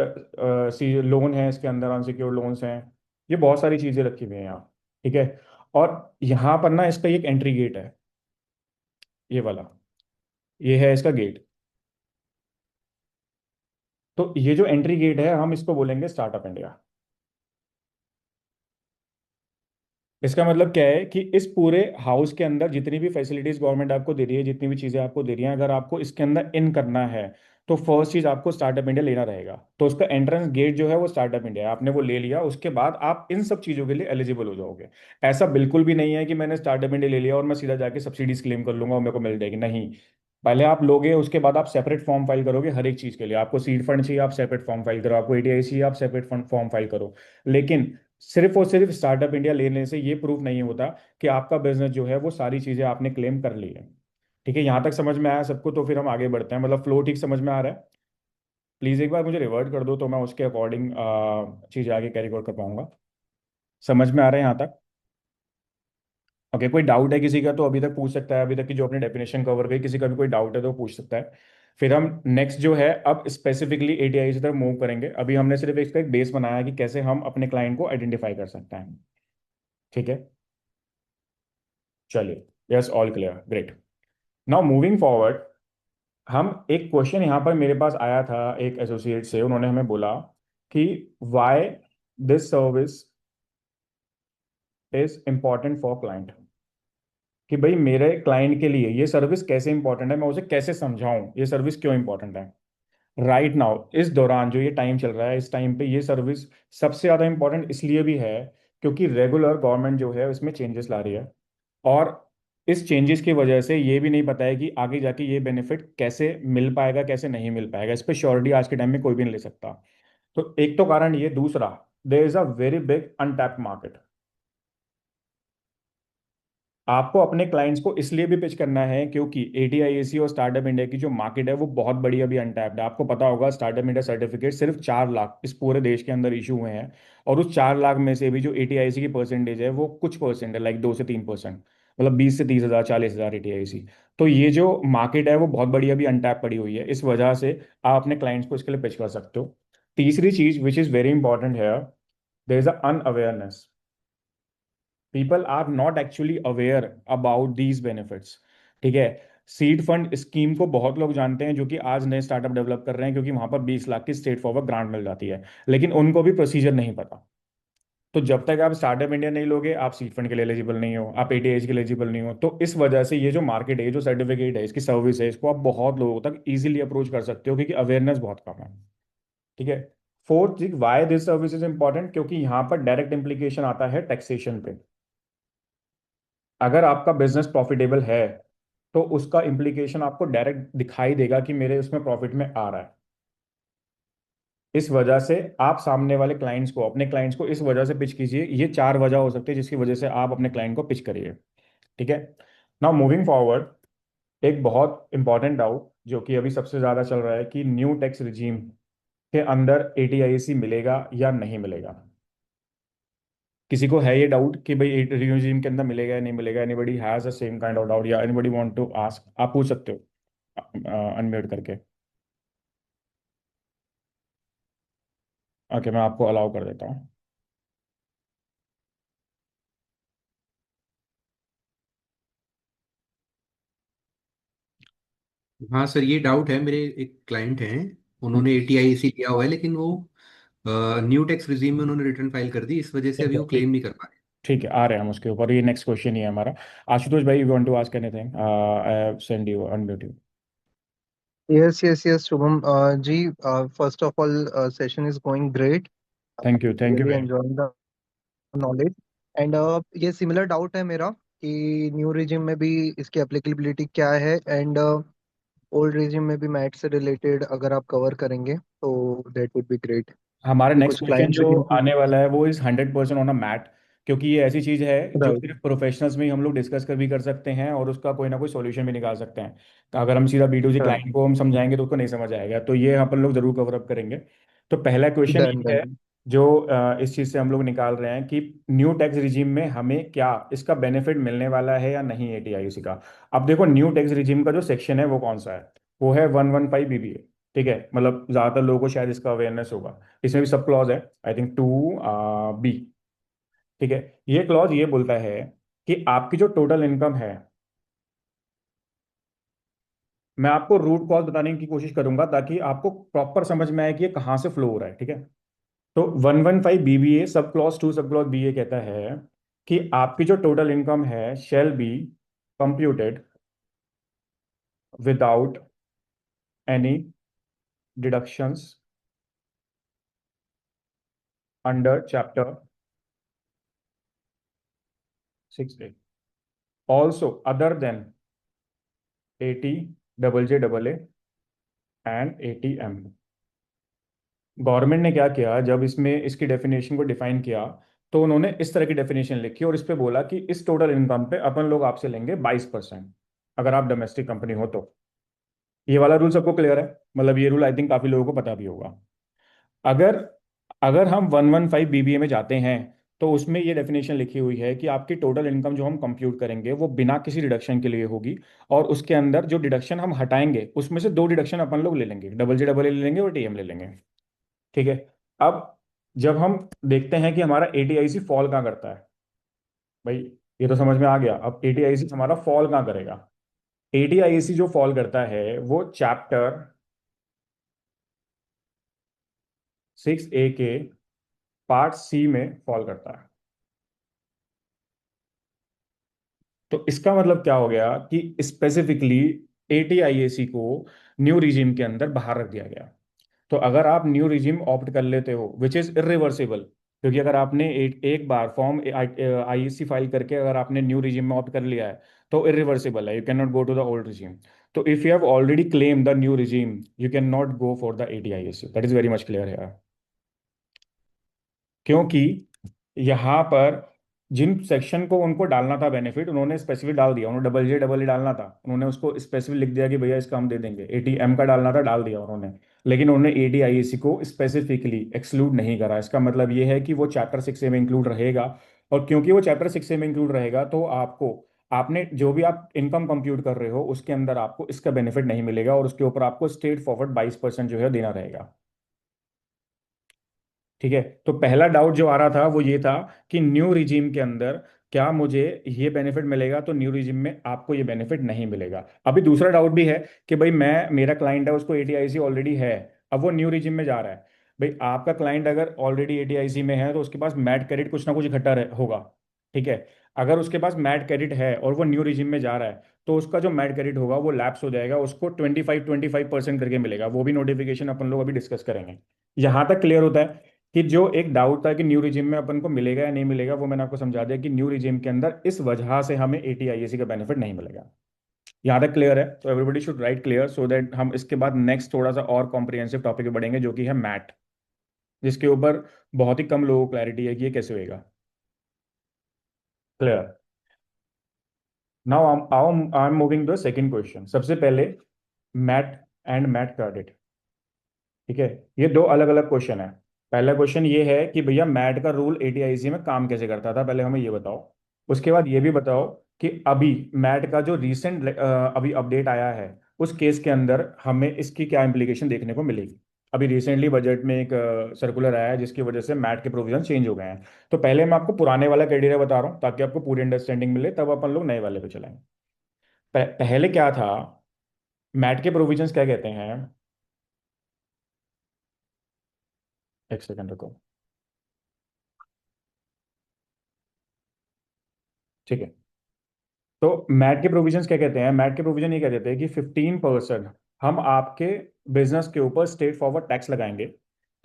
सी लोन है इसके अंदर, अनसिक्योर्ड लोन्स हैं। ये बहुत सारी चीज़ें रखी हुई हैं यहाँ। ठीक है। और यहाँ पर ना इसका एक एंट्री गेट है, ये वाला, ये है इसका गेट। तो ये जो एंट्री गेट है हम इसको बोलेंगे स्टार्टअप इंडिया। इसका मतलब क्या है कि इस पूरे हाउस के अंदर जितनी भी फैसिलिटीज गवर्नमेंट आपको दे रही है, जितनी भी चीजें आपको दे रही हैं, अगर आपको इसके अंदर इन करना है तो फर्स्ट चीज आपको स्टार्टअप इंडिया लेना रहेगा। तो उसका एंट्रेंस गेट जो है वो स्टार्टअप इंडिया है, आपने वो ले लिया, उसके बाद आप इन सब चीजों के लिए एलिजिबल हो जाओगे। ऐसा बिल्कुल भी नहीं है कि मैंने स्टार्टअप इंडिया ले लिया और मैं सीधा जाके सब्सिडीज क्लेम कर लूंगा और मेरे को मिल जाएगी, नहीं। पहले आप लोगे, उसके बाद आप सेपरेट फॉर्म फाइल करोगे हर एक चीज के लिए। आपको सीड फंड चाहिए, आप सेपरेट फॉर्म फाइल करो, आपको एटीआई चाहिए, आप सेपरेट फंड फॉर्म फाइल करो। लेकिन सिर्फ और सिर्फ स्टार्टअप इंडिया लेने से ये प्रूफ नहीं होता कि आपका बिजनेस जो है वो सारी चीजें आपने क्लेम कर ली है। ठीक है, यहाँ तक समझ में आया सबको? तो फिर हम आगे बढ़ते हैं, मतलब फ्लो ठीक समझ में आ रहा है? प्लीज एक बार मुझे रिवर्ट कर दो तो मैं उसके अकॉर्डिंग चीजें आगे कैरी आउट कर पाऊंगा। समझ में आ रहा है यहाँ तक? ओके, कोई डाउट है किसी का तो अभी तक पूछ सकता है। अभी तक की जो अपनी डेफिनेशन कवर गई, किसी का भी कोई डाउट है तो पूछ सकता है। फिर हम नेक्स्ट जो है अब स्पेसिफिकली एटीआई की तरफ मूव करेंगे। अभी हमने सिर्फ इसका एक बेस बनाया है कि कैसे हम अपने क्लाइंट को आइडेंटिफाई कर सकते हैं। ठीक है, चलिए, yes, all clear, great. Now moving forward, हम एक क्वेश्चन यहाँ पर मेरे पास आया था एक एसोसिएट से, उन्होंने हमें बोला कि why this service is important for client. कि भाई मेरे क्लाइंट के लिए ये सर्विस कैसे इंपॉर्टेंट है, मैं उसे कैसे समझाऊं ये सर्विस क्यों इंपॉर्टेंट है। राइट नाउ, इस दौरान जो ये टाइम चल रहा है, इस टाइम पे ये सर्विस सबसे ज़्यादा इंपॉर्टेंट इसलिए भी है क्योंकि रेगुलर गवर्नमेंट जो है उसमें चेंजेस ला रही है। और इस चेंजेस की वजह से ये भी नहीं पता है कि आगे जाके ये बेनिफिट कैसे मिल पाएगा, कैसे नहीं मिल पाएगा। इस पर श्योरिटी आज के टाइम में कोई भी नहीं ले सकता। तो एक तो कारण ये, दूसरा, there is a very big untapped market. आपको अपने क्लाइंट्स को इसलिए भी पिच करना है क्योंकि एटीआईएसी और स्टार्टअप इंडिया की जो मार्केट है वो बहुत बड़ी अभी अनटैप्ड है। आपको पता होगा स्टार्टअप इंडिया सर्टिफिकेट सिर्फ 4 लाख इस पूरे देश के अंदर इशू हुए हैं, और उस 4 लाख में से भी जो एटीआईएसी की परसेंटेज है वो कुछ परसेंट है, लाइक 2 से 3%, मतलब 20 से 30 हज़ार 40 हज़ार एटीआईएसी। तो ये जो मार्केट है वो बहुत बड़ी अभी अनटैप पड़ी हुई है, इस वजह से आप अपने क्लाइंट्स को इसके लिए पिच कर सकते हो। तीसरी चीज विच इज वेरी इंपॉर्टेंट है, there is unawareness. People are not actually aware about these benefits. ठीक है, सीड फंड स्कीम को बहुत लोग जानते हैं जो कि आज नए स्टार्टअप डेवलप कर रहे हैं, क्योंकि वहां पर 20 लाख की स्ट्रेट फॉरवर्ड ग्रांट मिल जाती है, लेकिन उनको भी प्रोसीजर नहीं पता। तो जब तक आप स्टार्टअप इंडिया नहीं लोगे, आप सीड फंड के लिए एलिजिबल नहीं हो, आप एटीआई के लिए एलिजिबल नहीं हो। तो इस वजह से ये जो मार्केट है, ये जो सर्टिफिकेट है, इसकी सर्विस है, इसको आप बहुत लोगों तक इजीली अप्रोच कर सकते हो, क्योंकि अवेयरनेस बहुत कम है। ठीक है। Fourth thing why this service is important, क्योंकि यहाँ पर डायरेक्ट इम्प्लीकेशन आता है टैक्सेशन पे। अगर आपका बिजनेस प्रॉफिटेबल है तो उसका इम्प्लीकेशन आपको डायरेक्ट दिखाई देगा कि मेरे उसमें प्रॉफिट में आ रहा है। इस वजह से आप सामने वाले क्लाइंट्स को, अपने क्लाइंट्स को इस वजह से पिच कीजिए। ये 4 वजह हो सकती है जिसकी वजह से आप अपने क्लाइंट को पिच करिए। ठीक है। नाउ मूविंग फॉरवर्ड, एक बहुत इंपॉर्टेंट डाउट जो कि अभी सबसे ज्यादा चल रहा है कि न्यू टैक्स रिजीम के अंदर एटीआईसी मिलेगा या नहीं मिलेगा। किसी को है ये डाउट कि भाई रिजीम के अंदर मिलेगा या नहीं मिलेगा? Anybody has the same kind of doubt, या एनीबडी वांट टू आस्क? आप पूछ सकते हो अनम्यूट करके। ओके, मैं आपको अलाउ कर देता हूँ। हाँ सर, ये डाउट है। मेरे एक क्लाइंट हैं, हम्म, उन्होंने एटीआईसी लिया हुआ है, लेकिन वो न्यू टैक्स रिजीम में उन्होंने रिटर्न फाइल कर दी, इस वजह से ठीक अभी है, वो क्लेम नहीं कर पा रहे। ठीक है, आ रहे हैं हम उसके ऊपर। ये नेक्स्ट क्वेश्चन ही है हमारा। आशुतोष भाई, you want to ask anything? I send you unmute you. Yes, yes, yes, Shubham. First of all, session is going great. Thank you Really भाई। enjoying the knowledge. And ये similar doubt है मेरा कि new regime में भी इसकी applicability क्या है, and ओल्ड regime में भी मैट से रिलेटेड अगर आप कवर करेंगे तो that would be great. हमारा कि नेक्स्ट कुछ क्वेश्चन clients जो भी आने वाला है वो इज 100% ऑन अ मैट, क्योंकि ये ऐसी चीज है जो राइट। सिर्फ प्रोफेशनल्स में ही हम लोग डिस्कस कर भी कर सकते हैं और उसका कोई ना कोई सॉल्यूशन भी निकाल सकते हैं। तो अगर हम सीधा B to C right. Client को हम समझाएंगे तो उसको नहीं समझ आएगा, तो ये अपन लोग जरूर कवर अप करेंगे। तो पहला क्वेश्चन डन ये है डन। जो इस चीज से हम लोग निकाल रहे हैं कि न्यू टैक्स रिजीम में हमें क्या इसका बेनिफिट मिलने वाला है या नहीं एटीआईसी का। अब देखो, न्यू टैक्स रिजीम का जो सेक्शन है वो कौन सा है? वो है 115 बीबीए। ठीक है, मतलब ज्यादातर लोगों को शायद इसका अवेयरनेस होगा। इसमें भी सब क्लॉज है, आई थिंक 2 बी। ठीक है। ये क्लॉज ये बोलता है कि आपकी जो टोटल इनकम है, मैं आपको रूट कॉज बताने की कोशिश करूंगा ताकि आपको प्रॉपर समझ में आए कि ये कहाँ से फ्लो हो रहा है। ठीक है। तो 115 BBA sub clause 2 sub clause B ये कहता है कि आपकी जो टोटल इनकम है shall be computed without any deductions under chapter 6A, also other than 80 JJAA and ATM। Government ने क्या किया, जब इसमें इसकी डेफिनेशन को डिफाइन किया तो उन्होंने इस तरह की डेफिनेशन लिखी और इस पे बोला कि इस टोटल इनकम पे अपन लोग आपसे लेंगे 22%, अगर आप डोमेस्टिक कंपनी हो तो। ये वाला रूल सबको क्लियर है? मतलब ये रूल आई थिंक काफी लोगों को पता भी होगा। अगर अगर हम 115 बीबीए में जाते हैं तो उसमें ये डेफिनेशन लिखी हुई है कि आपकी टोटल इनकम जो हम कंप्यूट करेंगे वो बिना किसी डिडक्शन के लिए होगी, और उसके अंदर जो डिडक्शन हम हटाएंगे उसमें से 2 डिडक्शन अपन लोग ले लेंगे, डबल जे डबल ए ले लेंगे और टीएम ले लेंगे। ठीक है। अब जब हम देखते हैं कि हमारा एटीआईसी फॉल कहाँ करता है, भाई ये तो समझ में आ गया। अब एटीआईसी हमारा फॉल कहाँ करेगा? एटीआईसी जो फॉल करता है वो चैप्टर 6A के पार्ट सी में फॉल करता है। तो इसका मतलब क्या हो गया कि स्पेसिफिकली एटीआईएसी को न्यू रिजीम के अंदर बाहर रख दिया गया। तो अगर आप न्यू रिजीम ऑप्ट कर लेते हो विच इज इरिवर्सिबल, क्योंकि अगर आपने एक बार फॉर्म आईएससी फाइल करके अगर आपने न्यू रिजीम में ऑप्ट कर लिया है तो इरिवर्सिबल है, you can not go to the old regime. तो if you have already claim the new regime you can not go for the ATIAC, that is very much clear है। क्योंकि यहाँ पर जिन सेक्शन को उनको डालना था बेनिफिट, उन्होंने स्पेसिफिक डाल दिया, उन्होंने डबल ए डालना था, उन्होंने उसको स्पेसिफिक लिख दिया कि भैया इसका हम दे देंगे। एटीएम का डालना था, डाल दिया उन्होंने। लेकिन उन्होंने एडीआईएसी को स्पेसिफिकली एक्सक्लूड नहीं करा। इसका मतलब ये है कि वो चैप्टर 6A में इंक्लूड रहेगा। और क्योंकि वो चैप्टर 6A में इंक्लूड रहेगा, तो आपको, आपने जो भी आप इनकम कंप्यूट कर रहे हो उसके अंदर आपको इसका बेनिफिट नहीं मिलेगा, और उसके ऊपर आपको स्ट्रेट फॉरवर्ड 22% जो है देना रहेगा। ठीक है। तो पहला डाउट जो आ रहा था वो ये था कि न्यू रिजीम के अंदर क्या मुझे ये बेनिफिट मिलेगा, तो न्यू रिजीम में आपको ये बेनिफिट नहीं मिलेगा। अभी दूसरा डाउट भी है कि भाई मैं, मेरा क्लाइंट है उसको एटीआईसी ऑलरेडी है, अब वो न्यू रिजीम में जा रहा है। भाई आपका क्लाइंट अगर ऑलरेडी एटीआईसी में है तो उसके पास मैट क्रेडिट कुछ ना कुछ इकट्ठा होगा। ठीक है। अगर उसके पास मैट क्रेडिट है और वो न्यू रिजीम में जा रहा है, तो उसका जो मैट क्रेडिट होगा वो लैप्स हो जाएगा, उसको 25% करके मिलेगा। वो भी नोटिफिकेशन अपन लोग अभी डिस्कस करेंगे। यहाँ तक क्लियर होता है कि जो एक डाउट था कि न्यू रिजिम में अपन को मिलेगा या नहीं मिलेगा, वो मैंने आपको समझा दिया कि न्यू रिजिम के अंदर इस वजह से हमें एटीआईएसी का बेनिफिट नहीं मिलेगा। यहाँ तक क्लियर है? तो everybody should write clear, so that हम इसके बाद नेक्स्ट थोड़ा सा और कॉम्प्रिहेंसिव टॉपिक पे बढ़ेंगे, जो कि है मैट, जिसके ऊपर बहुत ही कम लोगों को क्लैरिटी है कि ये कैसे होएगा। Clear? Now I am moving to second question. सबसे पहले मैट एंड मैट क्रेडिट। ठीक है। ये दो अलग अलग क्वेश्चन है। पहला क्वेश्चन ये है कि भैया मैट का रूल एटीआईसी में काम कैसे करता था, पहले हमें ये बताओ। उसके बाद ये भी बताओ कि अभी मैट का जो रीसेंट अभी अपडेट आया है, उस केस के अंदर हमें इसकी क्या इम्प्लीकेशन देखने को मिलेगी। अभी रिसेंटली बजट में एक सर्कुलर आया है जिसकी वजह से मैट के प्रोविजन चेंज हो गए हैं। तो पहले मैं आपको पुराने वाला क्राइटेरिया बता रहा हूँ ताकि आपको पूरी अंडरस्टैंडिंग मिले, तब अपन लोग नए वाले पे चलाएंगे। पहले क्या था, मैट के प्रोविजंस क्या कहते हैं। एक सेकंड रुको। ठीक है। तो मैट के प्रोविजंस क्या कहते हैं, मैट के प्रोविजन ये कह देते हैं कि 15% हम आपके बिजनेस के ऊपर स्ट्रेट फॉरवर्ड टैक्स लगाएंगे।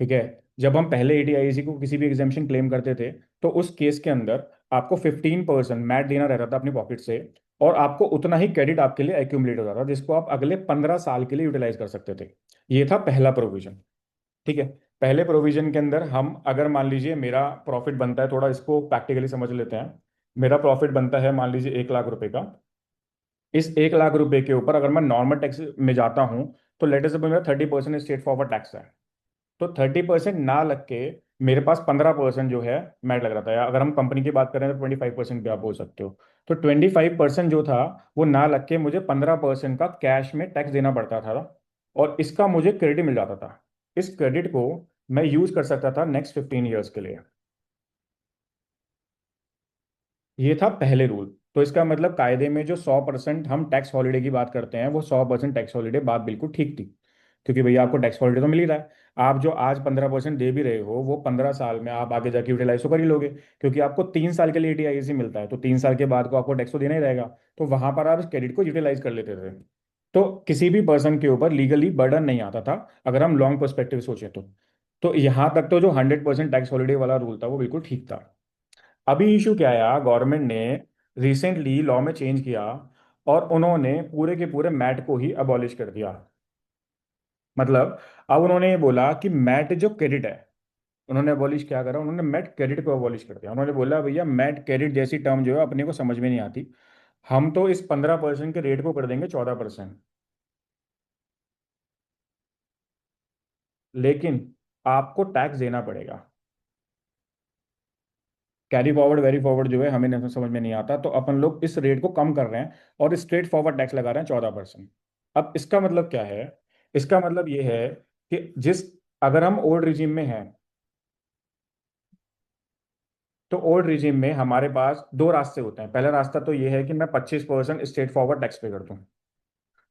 ठीक है। जब हम पहले एडीआईसी को किसी भी एग्जामेशन क्लेम करते थे, तो उस केस के अंदर आपको 15% मैट देना रहता था अपनी पॉकेट से, और आपको उतना ही क्रेडिट आपके लिए एक्यूमुलेट होता था, जिसको आप अगले 15 साल के लिए यूटिलाइज कर सकते थे। ये था पहला प्रोविजन। ठीक है। पहले प्रोविजन के अंदर हम, अगर मान लीजिए मेरा प्रॉफिट बनता है, थोड़ा इसको प्रैक्टिकली समझ लेते हैं। मेरा प्रॉफिट बनता है मान लीजिए 1 लाख रुपए का। इस 1 लाख रुपए के ऊपर अगर मैं नॉर्मल टैक्स में जाता हूँ, तो लेट अस सपोज मेरा 30% स्ट्रेट फॉरवर्ड टैक्स है। तो 30% ना लग के मेरे पास 15% जो है मैट लग रहा था, या अगर हम कंपनी की बात करें तो 25% भी आप बोल सकते हो। तो 25% जो था वो ना लग के मुझे 15% का कैश में टैक्स देना पड़ता था, और इसका मुझे क्रेडिट मिल जाता था। इस क्रेडिट को मैं यूज कर सकता था नेक्स्ट 15 ईयर्स के लिए। ये था पहले रूल। तो इसका मतलब कायदे में जो 100% हम टैक्स हॉलिडे की बात करते हैं, वो 100% टैक्स हॉलिडे बात बिल्कुल ठीक थी, क्योंकि भैया आपको टैक्स हॉलिडे तो मिल ही रहा है। आप जो आज 15% दे भी रहे हो, वो 15 साल में आप आगे जाके यूटिलाइज तो कर ही लोगे, क्योंकि आपको 3 साल के लिए टीआईसी मिलता है, तो 3 साल के बाद को आपको टैक्स तो देना ही रहेगा। तो वहां पर आप इस क्रेडिट को यूटिलाइज कर लेते थे। तो किसी भी पर्सन के ऊपर लीगली बर्डन नहीं आता था, अगर हम लॉन्ग पर्सपेक्टिव सोचें तो। तो यहाँ तक तो जो 100% टैक्स हॉलिडे वाला रूल था वो बिल्कुल ठीक था। अभी इशू क्या आया, गवर्नमेंट ने रिसेंटली लॉ में चेंज किया, और उन्होंने पूरे के पूरे मैट को ही अबॉलिश कर दिया। मतलब अब उन्होंने ये बोला कि मैट जो क्रेडिट है, उन्होंने अबॉलिश क्या करा, उन्होंने मैट क्रेडिट को अबॉलिश कर दिया। उन्होंने बोला भैया मैट क्रेडिट जैसी टर्म जो है अपने को समझ में नहीं आती, हम तो इस 15% के रेट को कर देंगे 14%। लेकिन आपको टैक्स देना पड़ेगा। कैरी फॉरवर्ड वेरी फॉरवर्ड जो है हमें नहीं, समझ में नहीं आता, तो अपन लोग इस रेट को कम कर रहे हैं और स्ट्रेट फॉरवर्ड टैक्स लगा रहे हैं 14%। अब इसका मतलब क्या है, इसका मतलब ये है कि जिस, अगर हम ओल्ड रिजीम में हैं, तो ओल्ड रिजीम में हमारे पास दो रास्ते होते हैं। पहला रास्ता तो ये है कि मैं 25% स्ट्रेट फॉरवर्ड टैक्स पे कर दूं।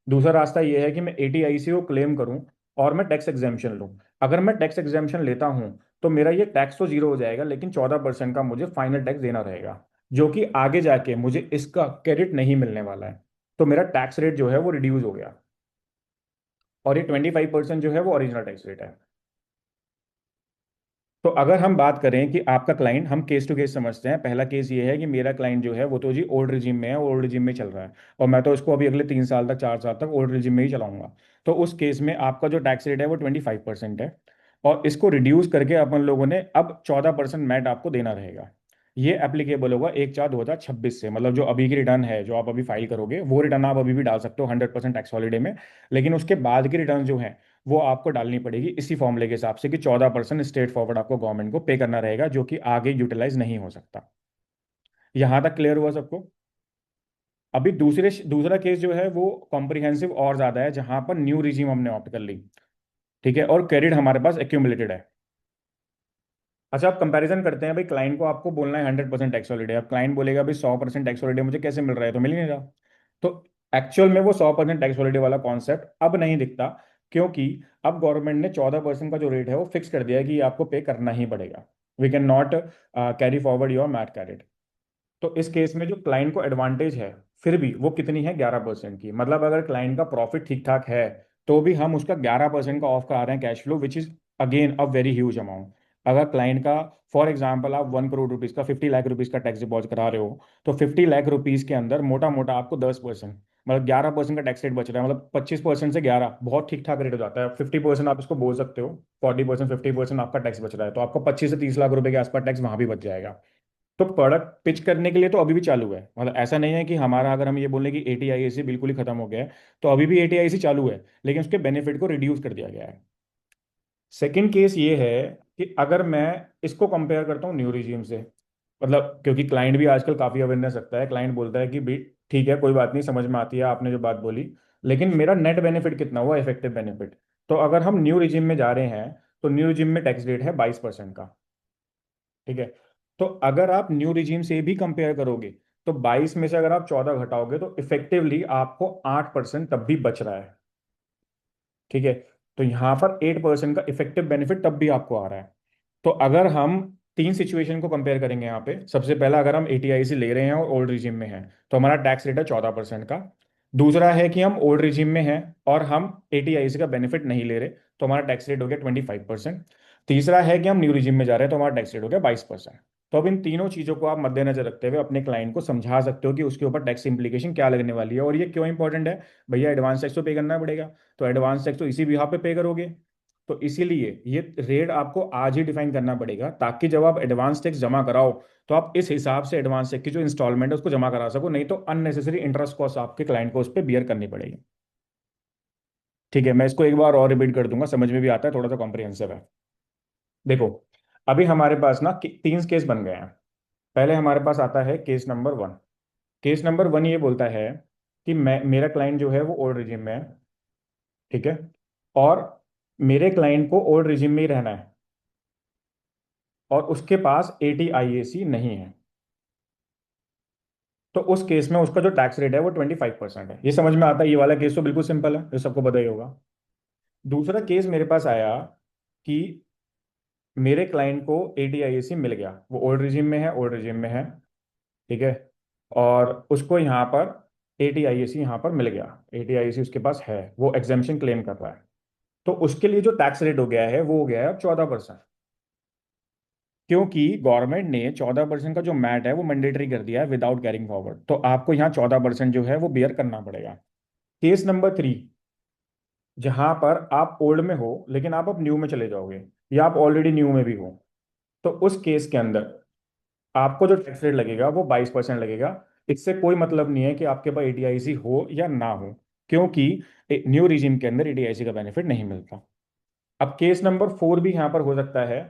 दूसरा रास्ता ये है कि मैं एटीआईसी को क्लेम करूं और मैं टैक्स एग्जेम्पशन लूं। अगर मैं टैक्स एग्जेम्पशन लेता हूं, तो मेरा ये टैक्स तो जीरो हो जाएगा, लेकिन 14% का मुझे फाइनल टैक्स देना रहेगा, जो कि आगे जाके मुझे इसका क्रेडिट नहीं मिलने वाला है। तो मेरा टैक्स रेट जो है वो रिड्यूस हो गया, और ये 25% जो है वो ओरिजिनल टैक्स रेट है। तो अगर हम बात करें कि आपका क्लाइंट, हम केस टू केस समझते हैं। पहला केस ये है कि मेरा क्लाइंट जो है वो तो जी ओल्ड रिजिम में है, ओल्ड रिजिम में चल रहा है, और मैं तो इसको अभी अगले 3 साल तक, 4 साल तक ओल्ड रिजिम में ही चलाऊंगा। तो उस केस में आपका जो टैक्स रेट है वो 25% है, और इसको रिड्यूस करके अपन लोगों ने अब 14% मैट आपको देना रहेगा। ये एप्लीकेबल होगा 1/4/2026 से, मतलब जो अभी की रिटर्न है जो आप अभी फाइल करोगे वो रिटर्न आप अभी भी डाल सकते हो 100% टैक्स हॉलीडे में। लेकिन उसके बाद की रिटर्न जो है वो आपको डालनी पड़ेगी इसी फॉर्मूले के हिसाब से कि 14% स्ट्रेट फॉरवर्ड आपको गवर्नमेंट को पे करना रहेगा, जो कि आगे यूटिलाइज नहीं हो सकता। यहां तक क्लियर हुआ सबको? अभी दूसरा केस जो है वो कॉम्प्रिहेंसिव और ज्यादा है, जहां पर न्यू रिजीम हमने ऑप्ट कर ली, ठीक है, और क्रेडिट हमारे पास एक्यूमुलेटेड है। अच्छा, आप कंपैरिजन करते हैं भाई, क्लाइंट को आपको बोलना है 100% टैक्स हॉलीडे, अब क्लाइंट बोलेगा भाई 100% टैक्स हॉलीडे मुझे कैसे मिल रहा है, तो मिल ही नहीं रहा। तो एक्चुअल में वो 100% टैक्स हॉलीडे वाला कॉन्सेप्ट अब नहीं दिखता, क्योंकि अब गवर्नमेंट ने 14% का जो रेट है वो फिक्स कर दिया है कि ये आपको पे करना ही पड़ेगा। We can not carry forward your MAT credit. तो इस केस में जो क्लाइंट को एडवांटेज है, फिर भी वो कितनी है, 11% की। मतलब अगर क्लाइंट का प्रॉफिट ठीक ठाक है तो भी हम उसका 11% का ऑफ करा रहे हैं cash flow, which is again a very huge amount. अगर क्लाइंट का फॉर एग्जाम्पल आप 1 करोड़ रुपीज का 50 लाख रुपीज का टैक्स डिपॉजिट करा रहे हो, तो 50 लाख रुपीज के अंदर मोटा मोटा आपको 10%, मतलब 11% का टैक्स रेट बच रहा है। मतलब 25% से 11 बहुत ठीक ठाक रेट हो जाता है। 50% आप इसको बोल सकते हो, 40% 50% आपका टैक्स बच रहा है, तो आपको 25 से 30 लाख रुपए के आसपास टैक्स वहां भी बच जाएगा। तो प्रोडक्ट पिच करने के लिए तो अभी भी चालू है, मतलब ऐसा नहीं है कि हमारा, अगर हम ये बोलें कि एटीआईएसी बिल्कुल ही खत्म हो गया है, तो अभी भी एटीआईएसी चालू है, लेकिन उसके बेनिफिट को रिड्यूस कर दिया गया है। सेकंड केस ये है कि अगर मैं इसको कंपेयर करता हूँ न्यू रिजीम से, मतलब क्योंकि क्लाइंट भी आजकल काफ़ी अवेयरनेस रखता है, क्लाइंट बोलता है कि भाई ठीक है कोई बात नहीं, समझ में आती है आपने जो बात बोली, लेकिन मेरा नेट बेनिफिट कितना हुआ, इफेक्टिव बेनिफिट। तो अगर हम न्यू रिजीम में जा रहे हैं तो न्यू रिजीम में टैक्स रेट है 22% का, ठीक है। तो अगर आप न्यू रिजीम से भी कंपेयर करोगे तो 22 में से अगर आप 14 घटाओगे तो इफेक्टिवली आपको 8% तब भी बच रहा है, ठीक है। तो यहां पर 8% का इफेक्टिव बेनिफिट तब भी आपको आ रहा है। तो अगर हम तीन सिचुएशन को कंपेयर करेंगे यहाँ पे, सबसे पहला अगर हम एटीआईसी ले रहे हैं और ओल्ड रिजीम में हैं तो हमारा टैक्स रेट है 14% का। दूसरा है कि हम ओल्ड रिजीम में हैं और हम एटीआईसी का बेनिफिट नहीं ले रहे, तो हमारा टैक्स रेट हो गया 25%। तीसरा है कि हम न्यू रिजीम में जा रहे हैं तो हमारा टैक्स रेट हो गया 22%। तो अब इन तीनों चीज़ों को आप मद्देनजर रखते हुए अपने क्लाइंट को समझा सकते हो कि उसके ऊपर टैक्स इंप्लीकेशन क्या लगने वाली है और ये क्यों इंपॉर्टेंट है। भैया एडवांस टैक्स तो पे करना पड़ेगा, तो एडवांस टैक्स तो इसी बिहाफ पे पे करोगे, तो इसीलिए ये रेट आपको आज ही डिफाइन करना पड़ेगा, ताकि जब आप एडवांस टैक्स जमा कराओ तो आप इस हिसाब से एडवांस टैक्स की जो इंस्टॉलमेंट है उसको जमा करा सको, नहीं तो अननेसेसरी इंटरेस्ट कॉस्ट आपके क्लाइंट को उस पर बियर करनी पड़ेगी। ठीक है, मैं इसको एक बार और रिपीट कर दूंगा, समझ में भी आता है, थोड़ा सा कॉम्प्रिहेंसिव है। देखो, अभी हमारे पास ना तीन केस बन गए हैं। पहले हमारे पास आता है केस नंबर 1। केस नंबर 1 ये बोलता है कि मैं, मेरा क्लाइंट जो है वो ओल्ड रिजिम में है, ठीक है, और मेरे क्लाइंट को ओल्ड रिजिम में ही रहना है और उसके पास एटीआईएसी नहीं है। तो उस केस में उसका जो टैक्स रेट है वो 25% है। ये समझ में आता है, ये वाला केस तो बिल्कुल सिंपल है, ये सबको पता ही होगा। दूसरा केस मेरे पास आया कि मेरे क्लाइंट को एटीआईएसी मिल गया, वो ओल्ड रिजिम में है, ओल्ड रिजिम में है, ठीक है, और उसको यहाँ पर एटीआईएसी यहाँ पर मिल गया, एटीआईएसी उसके पास है, वो एग्जेम्पशन क्लेम कर रहा है। तो उसके लिए जो टैक्स रेट हो गया है वो हो गया है अब 14%, क्योंकि गवर्नमेंट ने 14% का जो मैट है वो मैंडेटरी कर दिया है विदाउट कैरिंग फॉरवर्ड, तो आपको यहाँ 14% जो है वो बियर करना पड़ेगा। केस नंबर 3, जहां पर आप ओल्ड में हो लेकिन आप अब न्यू में चले जाओगे, या आप ऑलरेडी न्यू में भी हो, तो उस केस के अंदर आपको जो टैक्स रेट लगेगा वो 22% लगेगा। इससे कोई मतलब नहीं है कि आपके पास एटीआईसी हो या ना हो, क्योंकि न्यू रिजीम के अंदर एटीआईसी का बेनिफिट नहीं मिलता। अब केस नंबर 4 भी यहाँ पर हो सकता है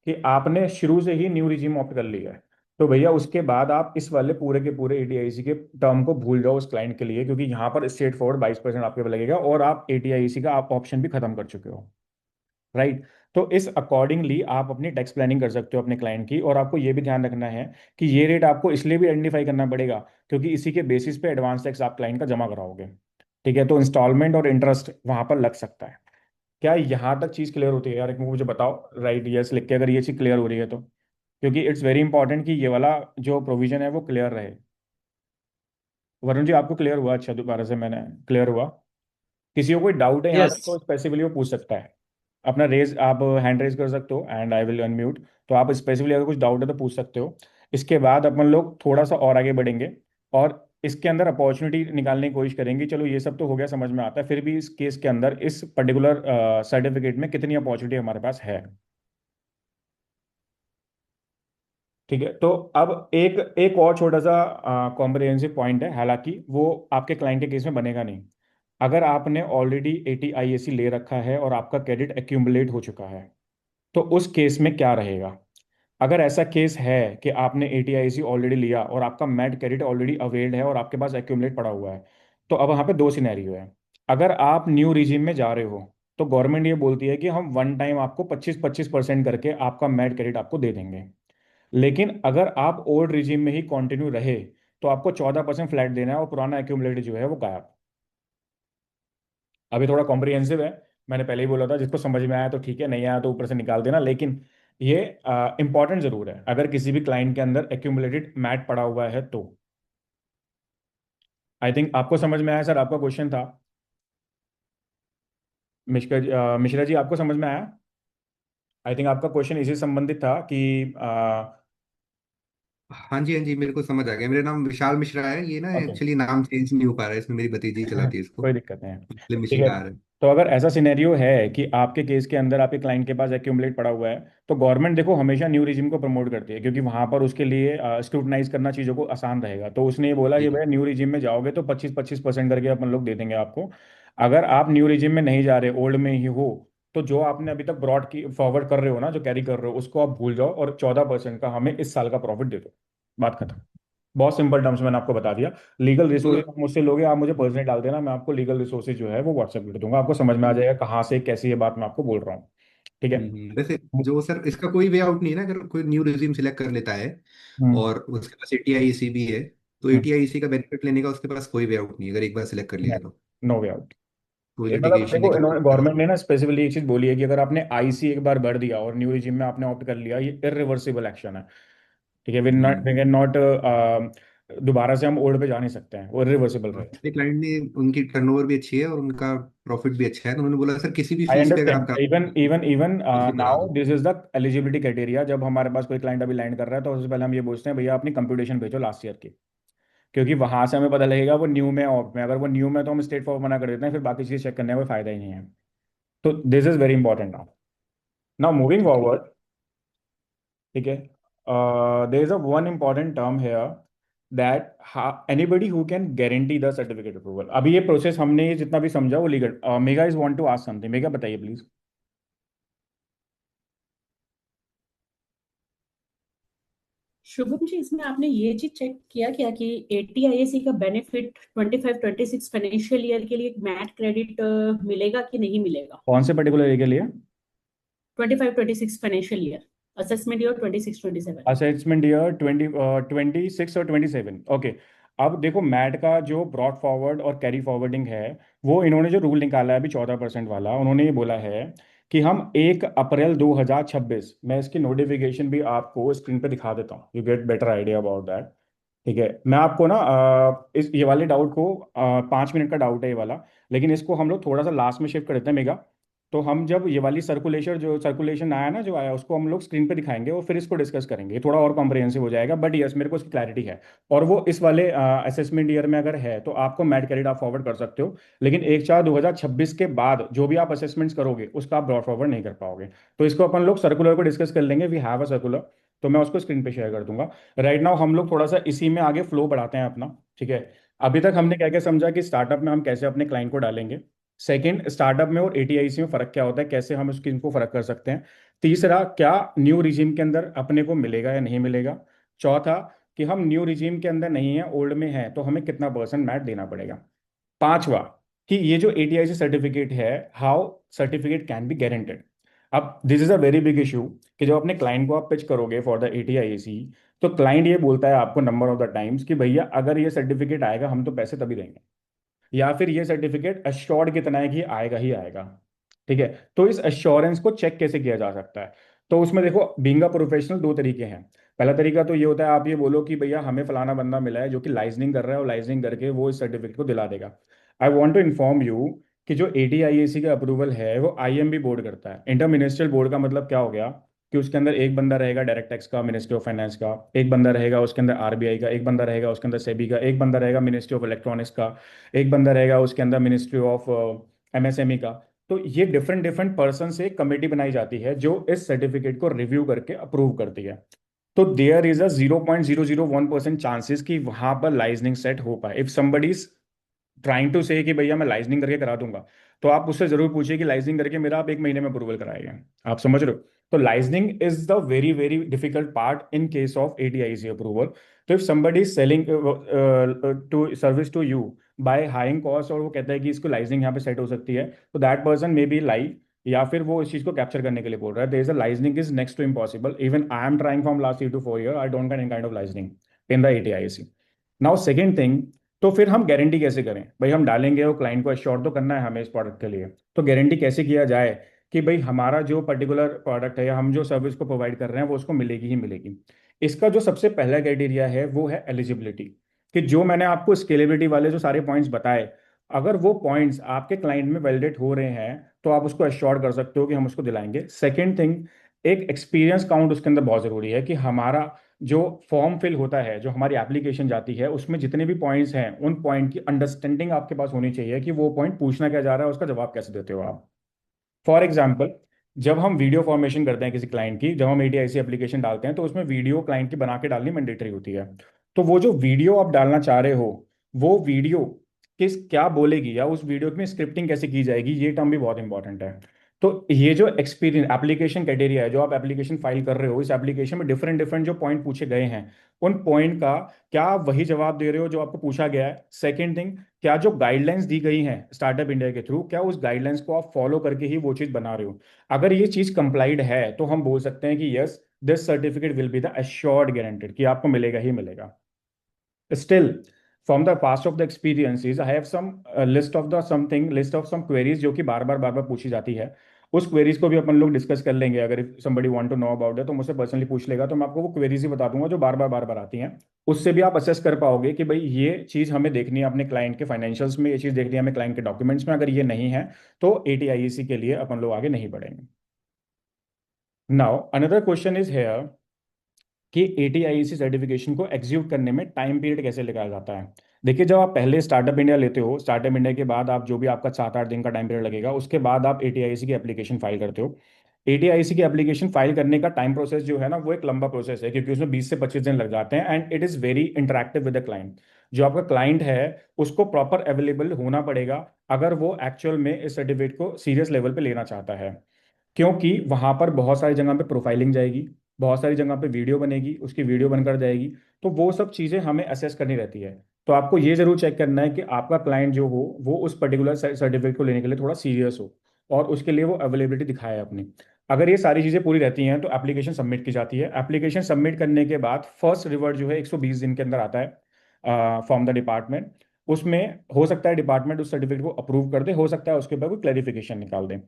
कि आपने शुरू से ही न्यू रिजीम ऑप्ट कर लिया है, तो भैया उसके बाद आप इस वाले पूरे के पूरे एटीआईसी के टर्म को भूल जाओ उस क्लाइंट के लिए, क्योंकि यहाँ पर स्ट्रेट फॉरवर्ड 22% आपके पे लगेगा और आप एटीआईसी का आप ऑप्शन भी खत्म कर चुके हो, राइट। तो इस अकॉर्डिंगली आप अपनी टैक्स प्लानिंग कर सकते हो अपने क्लाइंट की, और आपको ये भी ध्यान रखना है कि ये रेट आपको इसलिए भी आइडेंटिफाई करना पड़ेगा क्योंकि इसी के बेसिस पे एडवांस टैक्स आप क्लाइंट का जमा कराओगे, ठीक है। तो इंस्टॉलमेंट और इंटरेस्ट वहां पर लग सकता है। क्या यहाँ तक चीज़ क्लियर होती है यार, एक मुझे बताओ, राइट यस लिख के अगर ये चीज़ क्लियर हो रही है तो, क्योंकि इट्स वेरी इंपॉर्टेंट कि ये वाला जो प्रोविजन है वो क्लियर रहे। वरुण जी आपको क्लियर हुआ? अच्छा, दोबारा से मैंने क्लियर हुआ। किसी को कोई डाउट है यहाँ तक तो Yes. स्पेसिफिकली वो पूछ सकता है। अपना रेज, आप हैंड रेज कर सकते हो एंड आई विल अनम्यूट। तो आप स्पेसिफिकली अगर कुछ डाउट है तो पूछ सकते हो। इसके बाद अपन लोग थोड़ा सा और आगे बढ़ेंगे और इसके अंदर अपॉर्चुनिटी निकालने की कोशिश करेंगे। चलो ये सब तो हो गया, समझ में आता है, फिर भी इस केस के अंदर इस पर्टिकुलर सर्टिफिकेट में कितनी अपॉर्चुनिटी हमारे पास है। ठीक है, तो अब एक एक और छोटा सा कॉम्प्रिहेंसिव पॉइंट है, हालांकि वो आपके क्लाइंट के केस में बनेगा नहीं। अगर आपने ऑलरेडी ATIAC ले रखा है और आपका क्रेडिट एक्यूमुलेट हो चुका है, तो उस केस में क्या रहेगा? अगर ऐसा केस है कि आपने ATIAC ऑलरेडी लिया और आपका मैट क्रेडिट ऑलरेडी अवेल्ड है और आपके पास एक्यूमुलेट पड़ा हुआ है, तो अब वहाँ पे दो सिनेरियो है। अगर आप न्यू रिजीम में जा रहे हो, तो गवर्नमेंट ये बोलती है कि हम वन टाइम आपको 25-25% करके आपका मैट क्रेडिट आपको दे देंगे। लेकिन अगर आप ओल्ड रिजीम में ही कंटिन्यू रहे, तो आपको 14% फ्लैट देना है और पुराना एक्यूमुलेटेड जो है वो गायब। अभी थोड़ा कॉम्प्रिहेंसिव है, मैंने पहले ही बोला था, जिसको समझ में आया तो ठीक है, नहीं आया तो ऊपर से निकाल देना। लेकिन ये इंपॉर्टेंट जरूर है, अगर किसी भी क्लाइंट के अंदर एक्यूमुलेटेड मैट पड़ा हुआ है तो। आई थिंक आपको समझ में आया सर, आपका क्वेश्चन था। मिश्रा जी, आपको समझ में आया? आई थिंक आपका क्वेश्चन इसी से संबंधित था कि हाँ जी, हाँ जी, मेरे को समझ आ गया। मेरा नाम विशाल मिश्रा है। ये ना ओके। एक्चुअली नाम चेंज नहीं हो पा रहा है, इसमें मेरी भतीजी चलाती है इसको, कोई दिक्कत नहीं है। इसलिए ठीक है, मिश्रा आ रहा है। तो अगर ऐसा सिनेरियो है कि आपके केस के अंदर आपके क्लाइंट के पास एक्यूमुलेट पड़ा हुआ है, तो गवर्नमेंट देखो हमेशा न्यू रिजीम को प्रमोट करती है, क्योंकि वहां पर उसके लिए स्क्रूटनाइज करना चीज़ों को आसान रहेगा। तो उसने ये बोला कि जी। भाई न्यू रिजीम में जाओगे तो 25-25% करके अपन लोग दे देंगे आपको। अगर आप न्यू रिजीम में नहीं जा रहे, ओल्ड में ही हो, तो जो आपने अभी तक ब्रॉड की फॉरवर्ड कर रहे हो ना, जो कैरी कर रहे हो, उसको आप भूल जाओ और 14% का हमें इस साल का प्रॉफिट दे दो। बात खत्म। बहुत सिंपल टर्म्स में मैंने आपको बता दिया। लीगल रिसोर्सेज तो आप मुझसे लोगे, आप मुझे पर्सनली डाल देना, मैं आपको लीगल रिसोर्सेज जो है वो व्हाट्सएप कर दूंगा, आपको समझ में आ जाएगा कहाँ से कैसी ये बात मैं आपको बोल रहा हूँ। ठीक है। वैसे जो सर, इसका कोई वे आउट नहीं है ना, अगर कोई न्यू रिज्यूम सिलेक्ट कर लेता है हम्म। और उसके पास ATIAC भी है, तो हम्म। ATIAC का बेनिफिट लेने का उसके पास कोई वे आउट नहीं है, अगर एक बार सिलेक्ट कर लिया है तो। No way out. कोई मतलब लिटिगेशन देखो, नहीं इन्होंने करना गवर्नमेंट पड़ेगा। ने ना स्पेसिफिकली एक चीज बोली है कि अगर आपने IC एक बार भर दिया और न्यू रिजीम में आपने ऑप्ट कर लिया, ये इरिवर्सिबल एक्शन है। ठीक है, वी कैन नॉट दोबारा से हम ओल्ड पे जा नहीं सकते हैं, वो इरिवर्सिबल और रहेगा। पिछले क्लाइंट ने, उनकी टर्नओवर भी अच्छी है और उनका प्रॉफिट भी अच्छा है, तो उन्होंने बोला सर किसी भी आई फीस पे अगर आप अंडरस्टैंड, इवन करा इवन इवन पॉलिसी करा नाउ दो। This is the eligibility criteria. जब हमारे पास कोई क्लाइंट अभी लैंड कर रहा है, तो उससे पहले हम ये पूछते हैं, भैया अपनी कंप्यूटेशन भेजो लास्ट ईयर की, क्योंकि वहां से हमें पता लगेगा वो न्यू में ऑफ में। अगर वो न्यू में तो हम स्ट्रेट फॉरवर्ड मना कर देते हैं, फिर बाकी चीज़ चेक करने का कोई फायदा ही नहीं है। तो this is very important now. Now moving ठीक है। फॉरवर्ड। ठीक है, there is a one important term here, that anybody who can guarantee the certificate approval. अभी ये प्रोसेस हमने ये जितना भी समझा वो legal. Megha is want to ask something, Megha बताइए प्लीज। शुभम जी, इसमें आपने ये चीज चेक किया क्या कि ATIAC का बेनिफिट 25-26 फाइनेंशियल ईयर के लिए मैट क्रेडिट मिलेगा कि नहीं मिलेगा? कौन से पर्टिकुलर के लिए? 25-26 financial year, assessment year 26-27। Assessment year 26 और 27, ओके। अब देखो, मैट का जो ब्रॉड फॉरवर्ड और कैरी फॉरवर्डिंग है, वो इन्होंने जो रूल निकाला है अभी 14% वाला, उन्होंने ये बोला है कि हम 1 अप्रैल 2026, मैं इसकी नोटिफिकेशन भी आपको स्क्रीन पे दिखा देता हूँ, you get better idea about that. ठीक है, मैं आपको ना इस ये वाले डाउट को 5 मिनट का डाउट है ये वाला, लेकिन इसको हम लोग थोड़ा सा लास्ट में शिफ्ट कर देते हैं मेगा। तो हम जब ये वाली सर्कुलेशन आया ना, जो आया, उसको हम लोग स्क्रीन पे दिखाएंगे और फिर इसको डिस्कस करेंगे, ये थोड़ा और कॉम्प्रिहेंसिव हो जाएगा। बट यस, मेरे को इसकी क्लैरिटी है। और वो इस वाले असेसमेंट ईयर में अगर है तो आपको मैट क्रेडिट आप फॉरवर्ड कर सकते हो, लेकिन 1/4/2026 के बाद जो भी आप असेसमेंट्स करोगे उसका आप ब्रॉड फॉरवर्ड नहीं कर पाओगे। तो इसको अपन लोग सर्कुलर को डिस्कस कर लेंगे, वी हैव अ सर्कुलर, तो मैं उसको स्क्रीन पे शेयर कर दूंगा। राइट नाउ हम लोग थोड़ा सा इसी में आगे फ्लो बढ़ाते हैं अपना। ठीक है, अभी तक हमने क्या क्या समझा कि स्टार्टअप में हम कैसे अपने क्लाइंट को डालेंगे। सेकंड, स्टार्टअप में और ATIC में फर्क क्या होता है, कैसे हम उसकी इनको फर्क कर सकते हैं। तीसरा, क्या न्यू रिजीम के अंदर अपने को मिलेगा या नहीं मिलेगा। चौथा, कि हम न्यू रिजीम के अंदर नहीं है, ओल्ड में है, तो हमें कितना परसेंट मैट देना पड़ेगा। पांचवा, कि ये जो ATIC सर्टिफिकेट है, how certificate can be guaranteed. अब this is a very big issue, कि जब अपने क्लाइंट को आप पिच करोगे फॉर द ATIC, तो क्लाइंट ये बोलता है आपको नंबर ऑफ द टाइम्स कि भैया अगर ये सर्टिफिकेट आएगा हम तो पैसे तभी देंगे, या फिर ये सर्टिफिकेट अश्योर्ड कितना है कि आएगा ही आएगा। ठीक है, तो इस अश्योरेंस को चेक कैसे किया जा सकता है? तो उसमें देखो, बीइंग अ प्रोफेशनल दो तरीके हैं। पहला तरीका तो ये होता है, आप ये बोलो कि भैया हमें फलाना बंदा मिला है जो कि लाइजनिंग कर रहा है, और लाइजनिंग करके वो इस सर्टिफिकेट को दिला देगा। I want to inform you कि जो ATIAC का अप्रूवल है वो IMB बोर्ड करता है। इंटर मिनिस्ट्रियल बोर्ड का मतलब क्या हो गया, कि उसके अंदर एक बंदा रहेगा डायरेक्ट टैक्स का, मिनिस्ट्री ऑफ फाइनेंस का, एक बंदा रहेगा उसके अंदर RBI का, एक बंदा रहेगा उसके अंदर सेबी का, एक बंदा रहेगा मिनिस्ट्री ऑफ इलेक्ट्रॉनिक्स का, एक बंदा रहेगा उसके अंदर मिनिस्ट्री ऑफ MSME का। तो ये डिफरेंट डिफरेंट पर्सन से एक कमेटी बनाई जाती है जो इस सर्टिफिकेट को रिव्यू करके अप्रूव करती है। तो देयर इज अ 0.001% चांसेस कि वहां पर लाइजनिंग सेट हो पाए। If somebody is trying to say कि भैया मैं लाइजनिंग करके करा दूंगा, तो आप उससे जरूर पूछिए कि लाइजनिंग करके मेरा आप 1 महीने में अप्रूवल कराएगा। आप समझ रहे हो? तो liaisoning is the very very difficult part in case of ATIC approval. तो if somebody is selling to service to you by हाइंग कॉस्ट, और वो कहता है कि इसको लाइजनिंग यहाँ पे सेट हो सकती है, तो दैट पर्सन मे बी लाई, या फिर वो इस चीज को कैप्चर करने के लिए बोल रहा है। There is a liaisoning is next to impossible. Even I am trying from last 3 to 4 years, I don't get any kind of liaisoning in the ATIC. Now second thing, तो फिर हम गारंटी कैसे करें? भाई हम डालेंगे, वो क्लाइंट को एश्योर तो करना है हमें इस प्रोडक्ट के लिए, तो गारंटी कैसे किया जाए कि भाई हमारा जो पर्टिकुलर प्रोडक्ट है या हम जो सर्विस को प्रोवाइड कर रहे हैं वो उसको मिलेगी ही मिलेगी। इसका जो सबसे पहला क्राइटेरिया है वो है एलिजिबिलिटी, कि जो मैंने आपको स्केलेबिलिटी वाले जो सारे पॉइंट्स बताए, अगर वो पॉइंट्स आपके क्लाइंट में वैलिडेट हो रहे हैं तो आप उसको एश्योर कर सकते हो कि हम उसको दिलाएंगे। सेकेंड थिंग, एक एक्सपीरियंस काउंट उसके अंदर बहुत जरूरी है, कि हमारा जो फॉर्म फिल होता है, जो हमारी एप्लीकेशन जाती है, उसमें जितने भी पॉइंट्स हैं उन पॉइंट की अंडरस्टैंडिंग आपके पास होनी चाहिए कि वो पॉइंट पूछना क्या जा रहा है, उसका जवाब कैसे देते हो आप। फॉर एग्जाम्पल, जब हम वीडियो फॉर्मेशन करते हैं किसी क्लाइंट की, जब हम एटीआईसी एप्लीकेशन डालते हैं, तो उसमें वीडियो क्लाइंट की बना के डालनी मैंडेटरी होती है। तो वो जो वीडियो आप डालना चाह रहे हो, वो वीडियो किस क्या बोलेगी, या उस वीडियो में स्क्रिप्टिंग कैसे की जाएगी, ये टर्म भी बहुत इंपॉर्टेंट है। तो ये जो एक्सपीरियंस एप्लीकेशन क्राइटेरिया है, जो आप एप्लीकेशन फाइल कर रहे हो, इस एप्लीकेशन में डिफरेंट डिफरेंट जो पॉइंट पूछे गए हैं, उन पॉइंट का क्या आप वही जवाब दे रहे हो जो आपको पूछा गया है। सेकेंड थिंग, क्या जो गाइडलाइंस दी गई हैं स्टार्टअप इंडिया के थ्रू, क्या उस गाइडलाइंस को आप फॉलो करके ही वो चीज़ बना रहे हो। अगर ये चीज़ कंप्लाइड है तो हम बोल सकते हैं कि yes, this certificate will be the assured guaranteed, कि आपको मिलेगा ही मिलेगा। Still, from the past of the experiences, I have some list of some queries जो कि बार बार पूछी जाती है। उस क्वेरीज को भी अपन लोग डिस्कस कर लेंगे। अगर somebody want to know about है तो मुझसे पर्सनली पूछ लेगा, तो मैं आपको वो क्वेरीज ही बता दूंगा जो बार बार आती हैं। उससे भी आप असेस कर पाओगे कि भाई ये चीज़ हमें देखनी है अपने क्लाइंट के फाइनेंशियल्स में, ये चीज़ देखनी है हमें क्लाइंट के डॉक्यूमेंट्स में। अगर ये नहीं है तो एटीआईसी के लिए अपन लोग आगे नहीं बढ़ेंगे। Now another question is here कि एटीआईसी सर्टिफिकेशन को एग्जीक्यूट करने में टाइम पीरियड कैसे लगाया जाता है। देखिए, जब आप पहले स्टार्टअप इंडिया लेते हो, स्टार्टअप इंडिया के बाद आप जो भी आपका 7-8 दिन का टाइम पीरियड लगेगा, उसके बाद आप एटीआईसी की एप्लीकेशन फाइल करते हो। एटीआईसी की एप्लीकेशन फाइल करने का टाइम प्रोसेस जो है ना, वो एक लंबा प्रोसेस है, क्योंकि उसमें 20 से 25 दिन लग जाते हैं, and it is very interactive with the client. जो आपका क्लाइंट है उसको प्रॉपर अवेलेबल होना पड़ेगा अगर वो एक्चुअल में इस सर्टिफिकेट को सीरियस लेवल पे लेना चाहता है, क्योंकि वहां पर बहुत सारी जगह पे प्रोफाइलिंग जाएगी, बहुत सारी जगह पे वीडियो बनेगी, उसकी वीडियो बनकर जाएगी। तो वो सब चीज़ें हमें असेस करनी रहती है। तो आपको ये जरूर चेक करना है कि आपका क्लाइंट जो हो वो उस पर्टिकुलर सर्टिफिकेट को लेने के लिए थोड़ा सीरियस हो, और उसके लिए वो अवेलेबिलिटी दिखाए अपनी। अगर ये सारी चीज़ें पूरी रहती हैं तो एप्लीकेशन सबमिट की जाती है। एप्लीकेशन सबमिट करने के बाद फर्स्ट रिवर्ट जो है 120 दिन के अंदर आता है फ्रॉम द डिपार्टमेंट। उसमें हो सकता है डिपार्टमेंट उस सर्टिफिकेट को अप्रूव कर दे, हो सकता है उसके ऊपर कोई क्लैरिफिकेशन निकाल दे।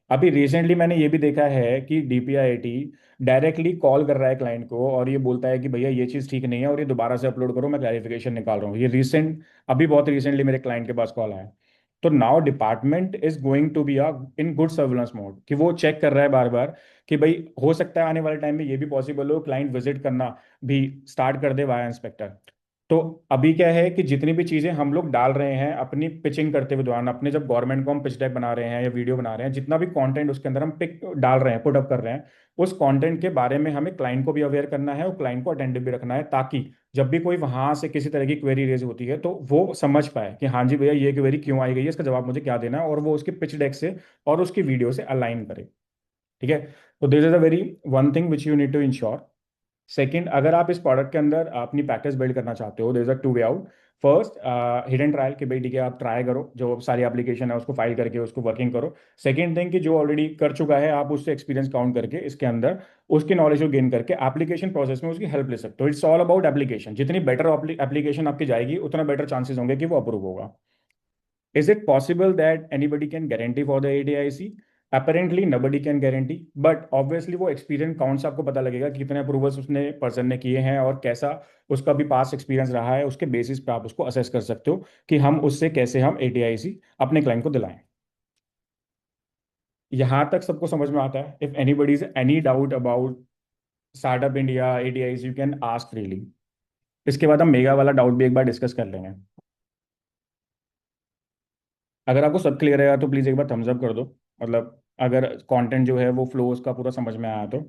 अभी रिसेंटली मैंने ये भी देखा है कि डीपीआईटी डायरेक्टली कॉल कर रहा है क्लाइंट को और ये बोलता है कि भैया ये चीज़ ठीक नहीं है और ये दोबारा से अपलोड करो, मैं क्लैरिफिकेशन निकाल रहा हूँ। ये रिसेंट, अभी बहुत रिसेंटली मेरे क्लाइंट के पास कॉल आया। तो now department is going to be in good surveillance mode, कि वो चेक कर रहा है बार बार कि भाई हो सकता है आने वाले टाइम में ये भी पॉसिबल हो क्लाइंट विजिट करना भी स्टार्ट कर दे वाया इंस्पेक्टर। तो अभी क्या है कि जितनी भी चीज़ें हम लोग डाल रहे हैं अपनी पिचिंग करते हुए दौरान, अपने जब गवर्नमेंट को हम पिच डेक बना रहे हैं या वीडियो बना रहे हैं, जितना भी कंटेंट उसके अंदर हम पिक डाल रहे हैं, पुट अप कर रहे हैं, उस कंटेंट के बारे में हमें क्लाइंट को भी अवेयर करना है और क्लाइंट को अटेंटिव भी रखना है, ताकि जब भी कोई वहां से किसी तरह की क्वेरी रेज होती है तो वो समझ पाए कि हाँ जी भैया ये क्वेरी क्यों आई गई है, इसका जवाब मुझे क्या देना है, और वो उसके पिच डेक से और उसकी वीडियो से अलाइन करे। ठीक है? तो this is a very one thing which you need to ensure. Second, अगर आप इस प्रोडक्ट के अंदर अपनी प्रैक्टिस बिल्ड करना चाहते हो, there is a two way out. First, hidden trial, कि भाई ठीक है आप ट्राई करो, जो सारी एप्लीकेशन है उसको फाइल करके उसको वर्किंग करो। सेकंड थिंग, कि जो ऑलरेडी कर चुका है आप उससे एक्सपीरियंस काउंट करके इसके अंदर उसकी नॉलेज को गेन करके एप्लीकेशन प्रोसेस में उसकी हेल्प ले सकते हो। इट्स ऑल अबाउट एप्लीकेशन, जितनी बेटर एप्लीकेशन आपकी जाएगी उतना बेटर चांसेस होंगे कि वो अप्रूव होगा। Is it possible that anybody can guarantee for the ADIC? Apparently nobody can guarantee, but obviously वो एक्सपीरियंस काउंट से आपको पता लगेगा कि कितने अप्रूवल्स उसने पर्सन ने किए हैं और कैसा उसका भी पास एक्सपीरियंस रहा है। उसके बेसिस पे आप उसको असेस कर सकते हो कि हम उससे कैसे हम ADIC अपने क्लाइंट को दिलाएं। यहाँ तक सबको समझ में आता है? If anybody is any doubt about startup India ADIC, you can ask freely. इसके बाद हम मेगा वाला डाउट भी एक बार डिस्कस कर लेंगे। अगर आपको सब क्लियर है तो प्लीज़ एक बार थम्स अप कर दो, मतलब अगर कंटेंट जो है वो फ्लो उसका पूरा समझ में आया तो।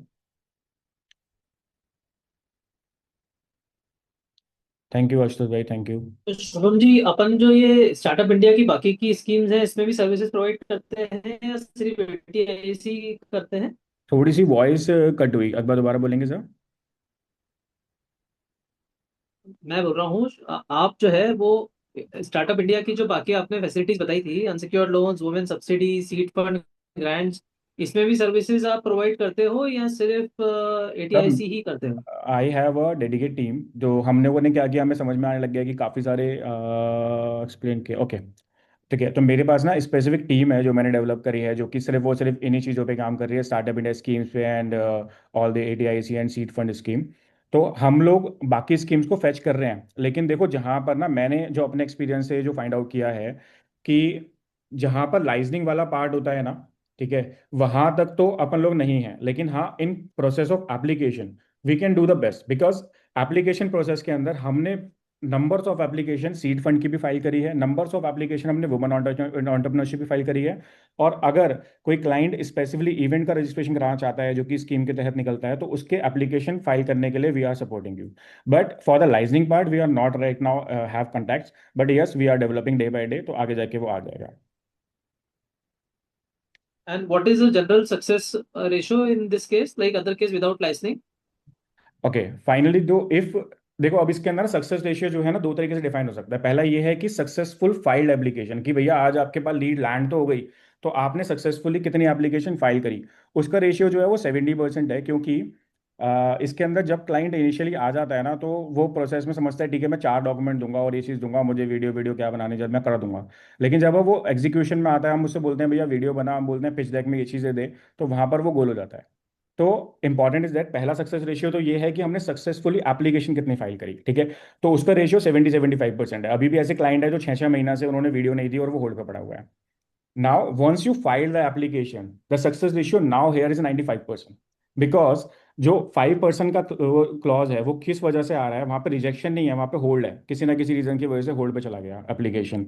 थैंक यू आशुतोष भाई, थैंक यू। तो शुभम जी, अपन जो ये स्टार्टअप इंडिया की बाकी की स्कीम्स हैं इसमें भी सर्विसेज प्रोवाइड करते हैं या सिर्फ एटीआईसी करते हैं? थोड़ी सी वॉइस कट हुई, एक बार दोबारा बोलेंगे सर? मैं बोल रहा हूँ आप जो है वो स्टार्टअप इंडिया की जो बाकी आपने फैसिलिटीज बताई थी, unsecured loans, women subsidy, seed fund, grants, इसमें भी सर्विसेज आप प्रोवाइड करते हो या सिर्फ सर, एटीआईसी ही करते हो? I have a dedicate team. जो हम लोगों ने क्या किया, हमें समझ में आने लग गया कि काफ़ी सारे एक्सप्लेन किए। ओके, ठीक है। तो मेरे पास ना स्पेसिफिक टीम है जो मैंने डेवलप करी है, जो कि सिर्फ इन्हीं चीज़ों पे काम कर रही है, स्टार्टअप इंडिया स्कीम्स पे and all the ATIC and seed fund scheme. तो हम लोग बाकी स्कीम्स को फेच कर रहे हैं, लेकिन देखो जहाँ पर ना मैंने जो अपने एक्सपीरियंस से जो फाइंड आउट किया है कि जहाँ पर लाइजनिंग वाला पार्ट होता है ना, ठीक है, वहाँ तक तो अपन लोग नहीं हैं, लेकिन हाँ in process of application we can do the best, because application process के अंदर हमने numbers of application seed fund की भी फाइल करी है, नंबर्स ऑफ एप्लीकेशन हमने वुमन एंटरप्रेन्योरशिप भी फाइल करी है। और अगर कोई क्लाइंट स्पेसिफिकली इवेंट का रजिस्ट्रेशन कराना चाहता है जो कि स्कीम के तहत निकलता है, तो उसके एप्लीकेशन फाइल करने के लिए we are supporting you. But for the liaisoning part we are not right now have contacts, but yes we are developing day by day, तो आगे जाके वो आ जाएगा। And what is the general success ratio in this case, like other case without licensing? Okay, finally though if देखो, अब इसके अंदर सक्सेस रेशियो जो है ना, दो तरीके से डिफाइन हो सकता है। पहला ये है कि सक्सेसफुल फाइल्ड एप्लीकेशन, कि भैया आज आपके पास लीड लैंड तो हो गई, तो आपने सक्सेसफुली कितनी एप्लीकेशन फाइल करी, उसका रेशियो जो है वो 70% है। क्योंकि इसके अंदर जब क्लाइंट इनिशियली आ जाता है ना, तो वो प्रोसेस में समझता है ठीक है मैं 4 डॉक्यूमेंट दूंगा और ये चीज़ दूंगा, मुझे वीडियो वीडियो क्या बनाने, जब मैं कर दूंगा। लेकिन जब वो एग्जीक्यूशन में आता है, हम उससे बोलते हैं भैया वीडियो बना, हम बोलते हैं पिच डेक में ये चीज़ें दे, तो वहां पर वो गोल हो जाता है। तो इंपॉर्टेंट इज दैट पहला सक्सेस रेशियो तो ये है कि हमने सक्सेसफुली एप्लीकेशन कितनी फाइल करी, ठीक है। तो उसका रेशियो 70-75% है। अभी भी ऐसे क्लाइंट है जो 6-6 महीना से उन्होंने वीडियो नहीं दी और वो होल्ड पे पड़ा हुआ है। Now once you file the application, the success ratio now here is 95%, because जो 5% का क्लॉज है वो किस वजह से आ रहा है, वहां पे रिजेक्शन नहीं है, वहां पे होल्ड है, किसी ना किसी रीजन की वजह से होल्ड पे चला गया application.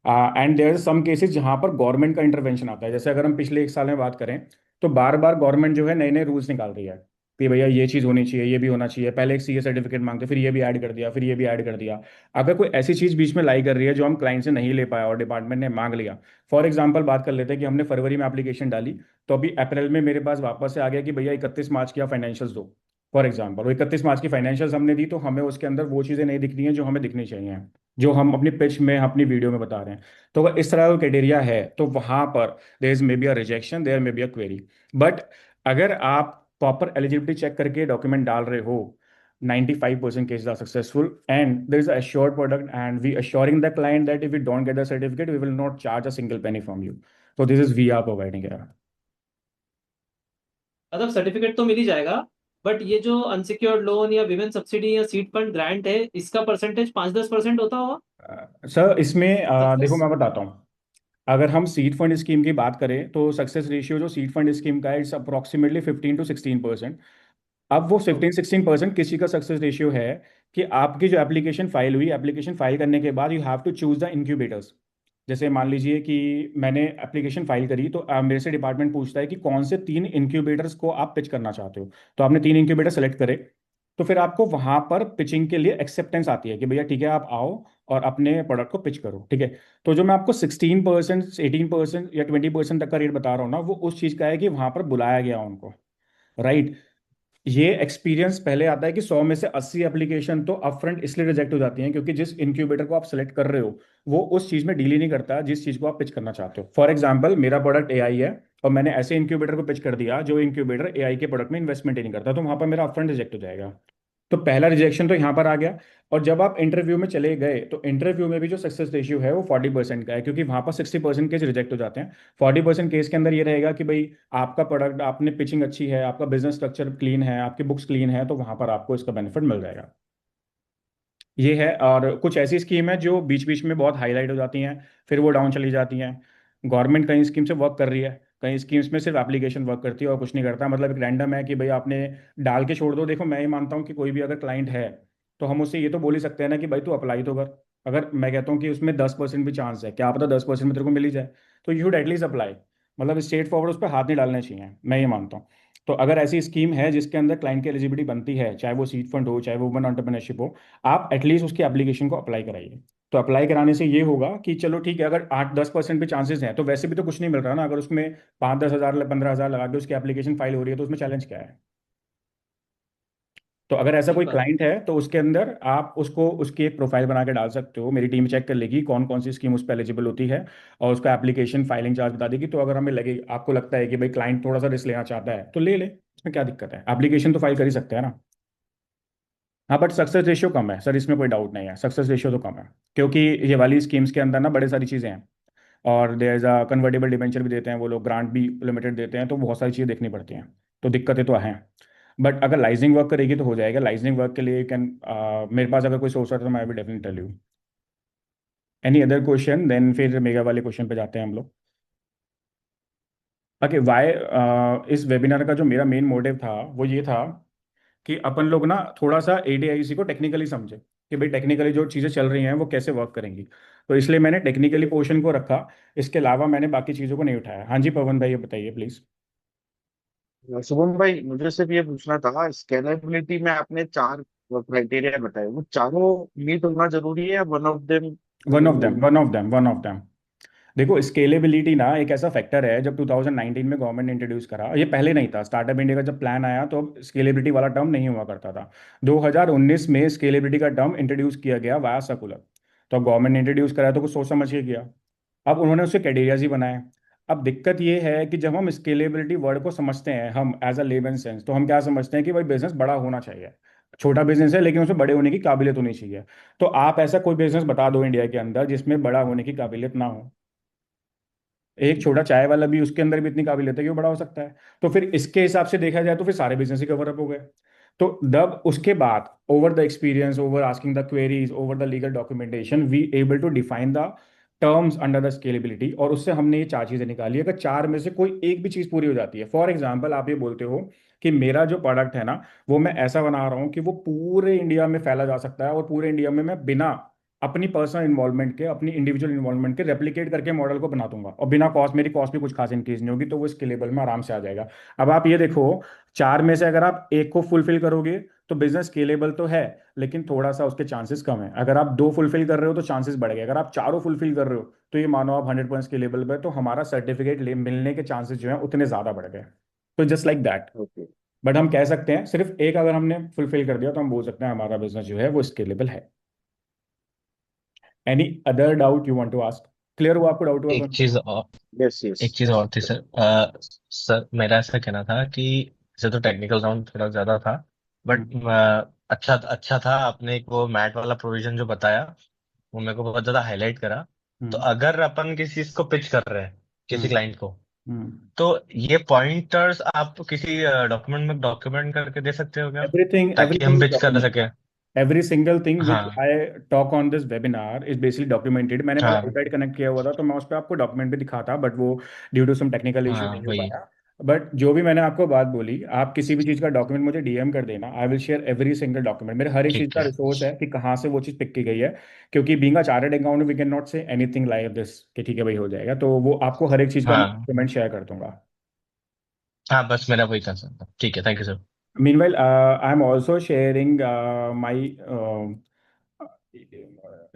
And there some cases जहां पर गवर्नमेंट का इंटरवेंशन आता है। जैसे अगर हम पिछले 1 साल में बात करें, तो बार बार गवर्नमेंट जो है नए नए रूल्स निकाल रही है कि भैया ये चीज़ होनी चाहिए, ये भी होना चाहिए। पहले एक सीए सर्टिफिकेट मांगते, फिर ये भी ऐड कर दिया, फिर ये भी ऐड कर दिया। अगर कोई ऐसी चीज़ बीच में लाई कर रही है जो हम क्लाइंट से नहीं ले पाया और डिपार्टमेंट ने मांग लिया, फॉर एग्जाम्पल बात कर लेते हैं कि हमने फरवरी में एप्लीकेशन डाली, तो अभी अप्रैल में मेरे पास वापस से आ गया कि भैया 31 मार्च की आप फाइनेंशियल्स दो। फॉर एग्जाम्पल वो 31 मार्च की फाइनेंशियल्स हमने दी, तो हमें उसके अंदर वो चीज़ें नहीं दिखनी है जो हमें दिखनी चाहिए, जो हम अपनी पिच में अपनी वीडियो में बता रहे हैं। तो अगर इस तरह का क्राइटेरिया है, तो वहां पर there is may be a rejection, there may be a query. But अगर आप प्रॉपर एलिजिबिलिटी चेक करके डॉक्यूमेंट डाल रहे हो, 95% cases are successful, and there is a assured product, and we assuring the client that if we don't get the certificate we will not charge a single penny from you. So this is we are providing here. मतलब certificate तो मिल ही जाएगा, but ये जो unsecured loan या women subsidy या seed fund grant है, इसका percentage 5-10% होता होगा सर इसमें देखो सक्सेस? मैं बताता हूँ। अगर हम सीड फंड स्कीम की बात करें, तो सक्सेस रेशियो जो सीड फंड स्कीम का है इट्स अप्रोक्सीमेटली 15-16%। अब वो 15-16% किसी का सक्सेस रेशियो है कि आपकी जो एप्लीकेशन फाइल हुई, एप्लीकेशन फाइल करने के बाद you have to choose the incubators. जैसे मान लीजिए कि मैंने एप्लीकेशन फाइल करी, तो मेरे से डिपार्टमेंट पूछता है कि कौन से 3 इंक्यूबेटर्स को आप पिच करना चाहते हो। तो आपने 3 इंक्यूबेटर सेलेक्ट करे, तो फिर आपको वहां पर पिचिंग के लिए एक्सेप्टेंस आती है कि भैया ठीक है आप आओ और अपने प्रोडक्ट को पिच करो, ठीक है। तो जो मैं आपको 16%, 18% या 20% तक का रेट बता रहा हूँ ना, वो उस चीज़ का है कि वहां पर बुलाया गया उनको, राइट। ये एक्सपीरियंस पहले आता है कि 100 में से 80 एप्लीकेशन तो अपफ्रंट इसलिए रिजेक्ट हो जाती हैं क्योंकि जिस इंक्यूबेटर को आप सेलेक्ट कर रहे हो वो उस चीज में डील ही नहीं करता जिस चीज को आप पिच करना चाहते हो। फॉर एग्जांपल मेरा प्रोडक्ट एआई है, और मैंने ऐसे इंक्यूबेटर को पिच कर दिया जो इंक्यूबेटर एआई के प्रोडक्ट में इन्वेस्टमेंट ही नहीं करता, तो वहां पर मेरा अपफ्रंट रिजेक्ट हो जाएगा। तो पहला रिजेक्शन तो यहाँ पर आ गया। और जब आप इंटरव्यू में चले गए, तो इंटरव्यू में भी जो सक्सेस रेशियो है वो 40% का है, क्योंकि वहां पर 60% केस रिजेक्ट हो जाते हैं। 40% केस के अंदर ये रहेगा कि भाई आपका प्रोडक्ट, आपने पिचिंग अच्छी है, आपका बिजनेस स्ट्रक्चर क्लीन है, आपकी बुक्स क्लीन है, तो वहां पर आपको इसका बेनिफिट मिल जाएगा। ये है। और कुछ ऐसी स्कीम है जो बीच बीच में बहुत हाईलाइट हो जाती हैं, फिर वो डाउन चली जाती हैं। गवर्नमेंट कई स्कीम से वर्क कर रही है, कई स्कीम्स में सिर्फ एप्लीकेशन वर्क करती है और कुछ नहीं करता। मतलब एक रैंडम है कि भाई आपने डाल के छोड़ दो। देखो मैं ये मानता हूँ कि कोई भी अगर क्लाइंट है, तो हम उससे ये तो बोल ही सकते हैं ना कि भाई तू अप्लाई तो कर। अगर मैं कहता हूँ कि उसमें 10% भी चांस है, क्या पता 10% में तेरे को मिल ही जाए, तो यू शुड एटलीस्ट अप्लाई। मतलब स्ट्रेट फॉरवर्ड उस पर हाथ नहीं डालने चाहिए, मैं ये मानता हूँ। तो अगर ऐसी स्कीम है जिसके अंदर क्लाइंट की एलिजिबिलिटी बनती है, चाहे वो सीड फंड हो, चाहे वो वुमन एंटरप्रेन्योरशिप हो, आप एटलीस्ट उसकी एप्लीकेशन को अप्लाई कराइए। तो अप्लाई कराने से ये होगा कि चलो ठीक है, अगर 8-10% भी चांसेस हैं तो वैसे भी तो कुछ नहीं मिल रहा ना। अगर उसमें 5-10 हज़ार 15 हज़ार लगा के उसकी एप्लीकेशन फाइल हो रही है तो उसमें चैलेंज क्या है? तो अगर ऐसा ठीक कोई बात। क्लाइंट है तो उसके अंदर आप उसको उसकी एक प्रोफाइल बना के डाल सकते हो, मेरी टीम चेक कर लेगी कौन कौन सी स्कीम उस पर एलिजिबल होती है, और उसका एप्लीकेशन फाइलिंग चार्ज बता देगी। तो अगर हमें लगे, आपको लगता है कि भाई क्लाइंट थोड़ा सा रिस्क लेना चाहता है तो ले ले, इसमें क्या दिक्कत है, एप्लीकेशन तो फाइल कर ही सकते हैं ना। हाँ बट सक्सेस रेशियो कम है सर, इसमें कोई डाउट नहीं है, सक्सेस रेशियो तो कम है, क्योंकि ये वाली स्कीम्स के अंदर ना बड़ी सारी चीज़ें हैं, और there is a convertible debenture भी देते हैं वो लोग, ग्रांट भी लिमिटेड देते हैं, तो बहुत सारी चीज़ें देखनी पड़ती हैं, तो दिक्कतें तो हैं। बट अगर लाइजनिंग वर्क करेगी तो हो जाएगा। लाइजनिंग वर्क के लिए कैन, मेरे पास अगर कोई सोर्स है तो मैं भी definitely tell you. Any other question, then फिर मेगा वाले क्वेश्चन पे जाते हैं हम लोग। ओके, वाई, इस वेबिनार का जो मेरा मेन मोटिव था वो ये था कि अपन लोग ना थोड़ा सा एडीआईसी को टेक्निकली समझे, कि भाई टेक्निकली जो चीज़ें चल रही हैं वो कैसे वर्क करेंगी। तो इसलिए मैंने टेक्निकली पोर्शन को रखा, इसके अलावा मैंने बाकी चीज़ों को नहीं उठाया। हाँ जी पवन भाई, ये बताइए प्लीज़। शुभम भाई, मुझे सिर्फ ये पूछना था, स्केलेबिलिटी में आपने 4 क्राइटेरिया बताए, वो चारों मीट होना जरूरी है या one of them? One of them. देखो, स्केलेबिलिटी ना एक ऐसा फैक्टर है, जब 2019 में गवर्नमेंट ने इंट्रोड्यूस करा, ये पहले नहीं था, स्टार्टअप इंडिया का जब प्लान आया तो स्केलेबिलिटी वाला टर्म नहीं हुआ करता था। 2019 में स्केलेबिलिटी का टर्म इंट्रोड्यूस किया गया वाया सर्कुलर। तो अब गवर्नमेंट ने इंट्रोड्यूस करा तो कुछ सोच समझ के किया। अब उन्होंने उसके क्राइटेरियाज ही बनाए। अब दिक्कत ये है कि जब हम स्केलेबिलिटी वर्ड को समझते हैं, हम एज अ लेमन सेंस, तो हम क्या समझते हैं कि भाई बिजनेस बड़ा होना चाहिए। छोटा बिजनेस है लेकिन उसमें बड़े होने की काबिलियत होनी चाहिए। तो आप ऐसा कोई बिजनेस बता दो इंडिया के अंदर जिसमें बड़ा होने की काबिलियत ना हो। एक छोटा चाय वाला भी, उसके अंदर भी इतनी काबिलियत है कि वो बड़ा हो सकता है। तो फिर इसके हिसाब से देखा जाए तो फिर सारे बिजनेस ही कवर अप हो गए। तो तब उसके बाद, over the experience, over asking the queries, over the legal documentation, we able to define the terms under the scalability, और उससे हमने ये 4 चीजें निकाली। अगर 4 में से कोई एक भी चीज पूरी हो जाती है, फॉर एग्जाम्पल आप ये बोलते हो कि मेरा जो प्रोडक्ट है ना, वो मैं ऐसा बना रहा हूँ कि वो पूरे इंडिया में फैला जा सकता है, और पूरे इंडिया में मैं बिना अपनी पर्सनल इन्वॉल्वमेंट के, अपनी इंडिविजुअल इन्वॉल्वमेंट के रेप्लिकेट करके मॉडल को बना दूंगा, और बिना कॉस्ट, मेरी कॉस्ट भी कुछ खास इंक्रीज नहीं होगी, तो वो स्केलेबल में आराम से आ जाएगा। अब आप ये देखो, 4 में से अगर आप एक को फुलफिल करोगे तो बिजनेस स्केलेबल तो है, लेकिन थोड़ा सा उसके चांसेस कम है। अगर आप 2 फुलफिल कर रहे हो तो चांसेस बढ़ गए, अगर आप चारों फुलफिल कर रहे हो तो ये मानो आप 100% स्केलेबल पे, तो हमारा सर्टिफिकेट मिलने के चांसेस जो है उतने ज्यादा बढ़ गए। तो just like that. Okay. But हम कह सकते हैं सिर्फ एक अगर हमने फुलफिल कर दिया तो हम बोल सकते हैं हमारा बिजनेस जो है वो स्केलेबल है। Any other doubt you want to ask? Clear हुआ आपको? डाउट हुआ एक कौन? चीज और यस यस एक चीज यस। और थी सर। सर मेरा ऐसा कहना था कि जैसे तो टेक्निकल राउंड थोड़ा ज्यादा था, बट हम्म। अच्छा अच्छा था। आपने एक वो मैट वाला प्रोविजन जो बताया, वो मेरे को बहुत ज्यादा हाईलाइट करा। तो हम्म। अगर अपन किसी चीज को पिच कर रहे हैं किसी हम्म। क्लाइंट को, हम्म। तो ये पॉइंटर्स आप किसी डॉक्यूमेंट में डॉक्यूमेंट करके दे सकते हो क्या, एवरीथिंग ताकि एवरीथिंग हम इज पिच कर डॉक्यूमेंटेड। सके? एवरी सिंगल थिंग विच हाँ I talk on this webinar is basically documented. मैंने मेरा हाँ आईपैड कनेक्ट किया हुआ था तो मैं उस पर आपको डॉक्यूमेंट भी दिखाता, बट वो due to some technical issue हाँ नहीं हो वही। पाया। बट जो भी मैंने आपको बात बोली, आप किसी भी चीज़ का डॉक्यूमेंट मुझे डीएम कर देना, I will share every single document. मेरे हर एक चीज़ ठीक का है। रिसोर्स है कि कहाँ से वो चीज़ पिक की गई है, क्योंकि being a chartered accountant we can not say anything like this कि ठीक है भाई हो जाएगा। तो वो आपको हर एक चीज़ का मैं हाँ डॉक्यूमेंट शेयर कर दूंगा। हाँ, बस मेरा वही कंसर्न था। ठीक है, thank you sir. Meanwhile, I'm also sharing my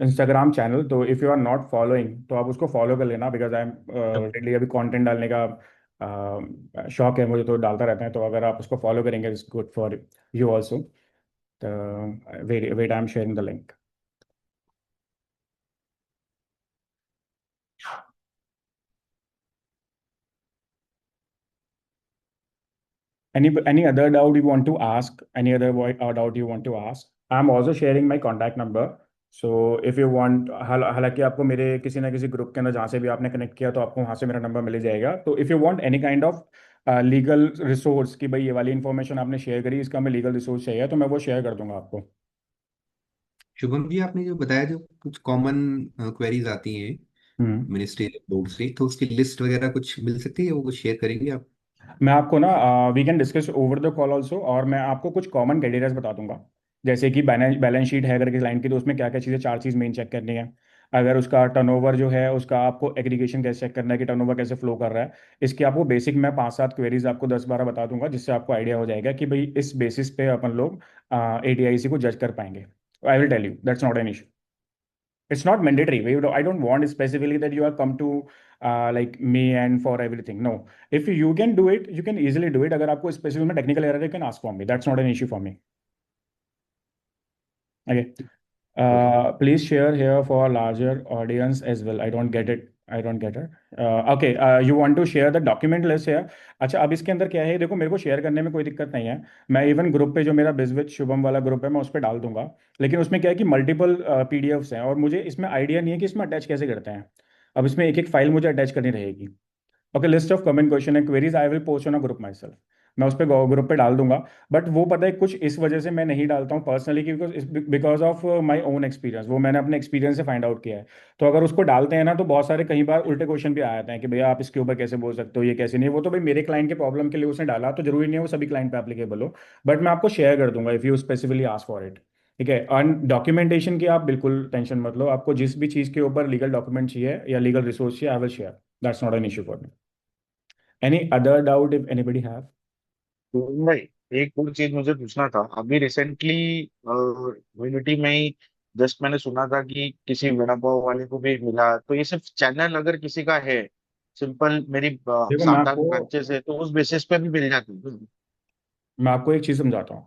Instagram channel. तो if you are not following तो आप उसको फॉलो कर लेना, बिकॉज आई एम डेली अभी कंटेंट डालने का शौक है मुझे, तो डालता रहता है। तो अगर आप उसको फॉलो करेंगे it's good for you also. तो wait wait, I am sharing the link. Any other doubt you want to ask? Any other doubt you want to ask? I'm also sharing my contact number. So if you want, हालांकि आपको मेरे किसी ना किसी group के अंदर जहाँ से भी आपने कनेक्ट किया तो आपको वहाँ से मेरा नंबर मिल ही जाएगा। तो if you want any kind of legal resource कि भाई ये वाली इन्फॉर्मेशन आपने शेयर करी, इसका हमें लीगल रिसोर्स चाहिए, तो मैं वो शेयर कर दूंगा आपको। शुभम जी, आपने जो बताया, जो कुछ कॉमन क्वेरीज आती हैं हम्म। मिनिस्ट्री बोर्ड से, तो उसकी लिस्ट वगैरह कुछ मिल सकती है, वो कुछ शेयर करेंगे आप? मैं आपको ना, we can discuss over the call also, और मैं आपको कुछ कॉमन क्राइटेरियाज बता दूंगा। जैसे कि बैलेंस बैलेंस शीट है अगर किसी क्लाइंट की, तो उसमें क्या क्या चीज़ें, 4 चीज़ मेन चेक करनी है। अगर उसका टर्नओवर जो है, उसका आपको एग्रीगेशन कैसे चेक करना है कि टर्नओवर कैसे फ्लो कर रहा है, इसकी आपको बेसिक मैं 5-7 क्वेरीज आपको 10-12 बता दूंगा, जिससे आपको आइडिया हो जाएगा कि भाई इस बेसिस पे अपन लोग एटीआईसी को जज कर पाएंगे। I will tell you, that's not an issue. It's not mandatory. I don't want specifically that you are come to like me and for everything. No, if you can do it, you can easily do it. अगर आपको specific में technical error है, you can ask for me. That's not an issue for me. Okay. Please share here for a larger audience as well. I don't get it. I don't get it. Okay. You want to share the document list here? अच्छा, अब इसके अंदर क्या है, देखो मेरे को share करने में कोई दिक्कत नहीं है। मैं इवन ग्रुप पे जो मेरा बिजविथ शुभम वाला ग्रुप है, मैं उस पर डाल दूंगा। लेकिन उसमें क्या है कि मल्टीपल पीडीएफ्स हैं और मुझे इसमें आइडिया नहीं है कि इसमें अटैच कैसे करते हैं। अब इसमें एक एक फाइल मुझे अटैच करनी रहेगी। Okay, list of comment question and queries I will post on a group my self. मैं उस पर ग्रुप पे डाल दूंगा। बट वो पता है कुछ इस वजह से मैं नहीं डालता हूँ personally, because of my own experience. वो मैंने अपने एक्सपीरियंस से फाइंड आउट किया है। तो अगर उसको डालते हैं ना, तो बहुत सारे कई बार उल्टे क्वेश्चन भी आ जाते हैं कि भैया आप इसके ऊपर कैसे बोल सकते हो, ये कैसे नहीं। वो तो भाई मेरे क्लाइंट के प्रॉब्लम के लिए उसने डाला, तो जरूरी नहीं है वो सभी क्लाइंट पे एप्लीकेबल हो। बट मैं आपको शेयर कर दूंगा if you specifically ask for it. ठीक है। और डॉक्यूमेंटेशन की आप बिल्कुल टेंशन मत लो। आपको जिस भी चीज़ के ऊपर लीगल डॉक्यूमेंट चाहिए या लीगल रिसोर्स चाहिए, I will share. That's not an issue for me. Any other doubt if anybody have? तो भाई, एक और चीज मुझे पूछना था। अभी रिसेंटली कम्युनिटी में ही जस्ट मैंने सुना था कि किसी वड़ा पाव वाले को भी मिला। तो ये सिर्फ चैनल अगर किसी का है, सिंपल मेरी देखो मैं 7-8 आपको ब्रांचेस है, तो उस बेसिस पे भी मिल जाती है। मैं आपको एक चीज समझाता हूँ।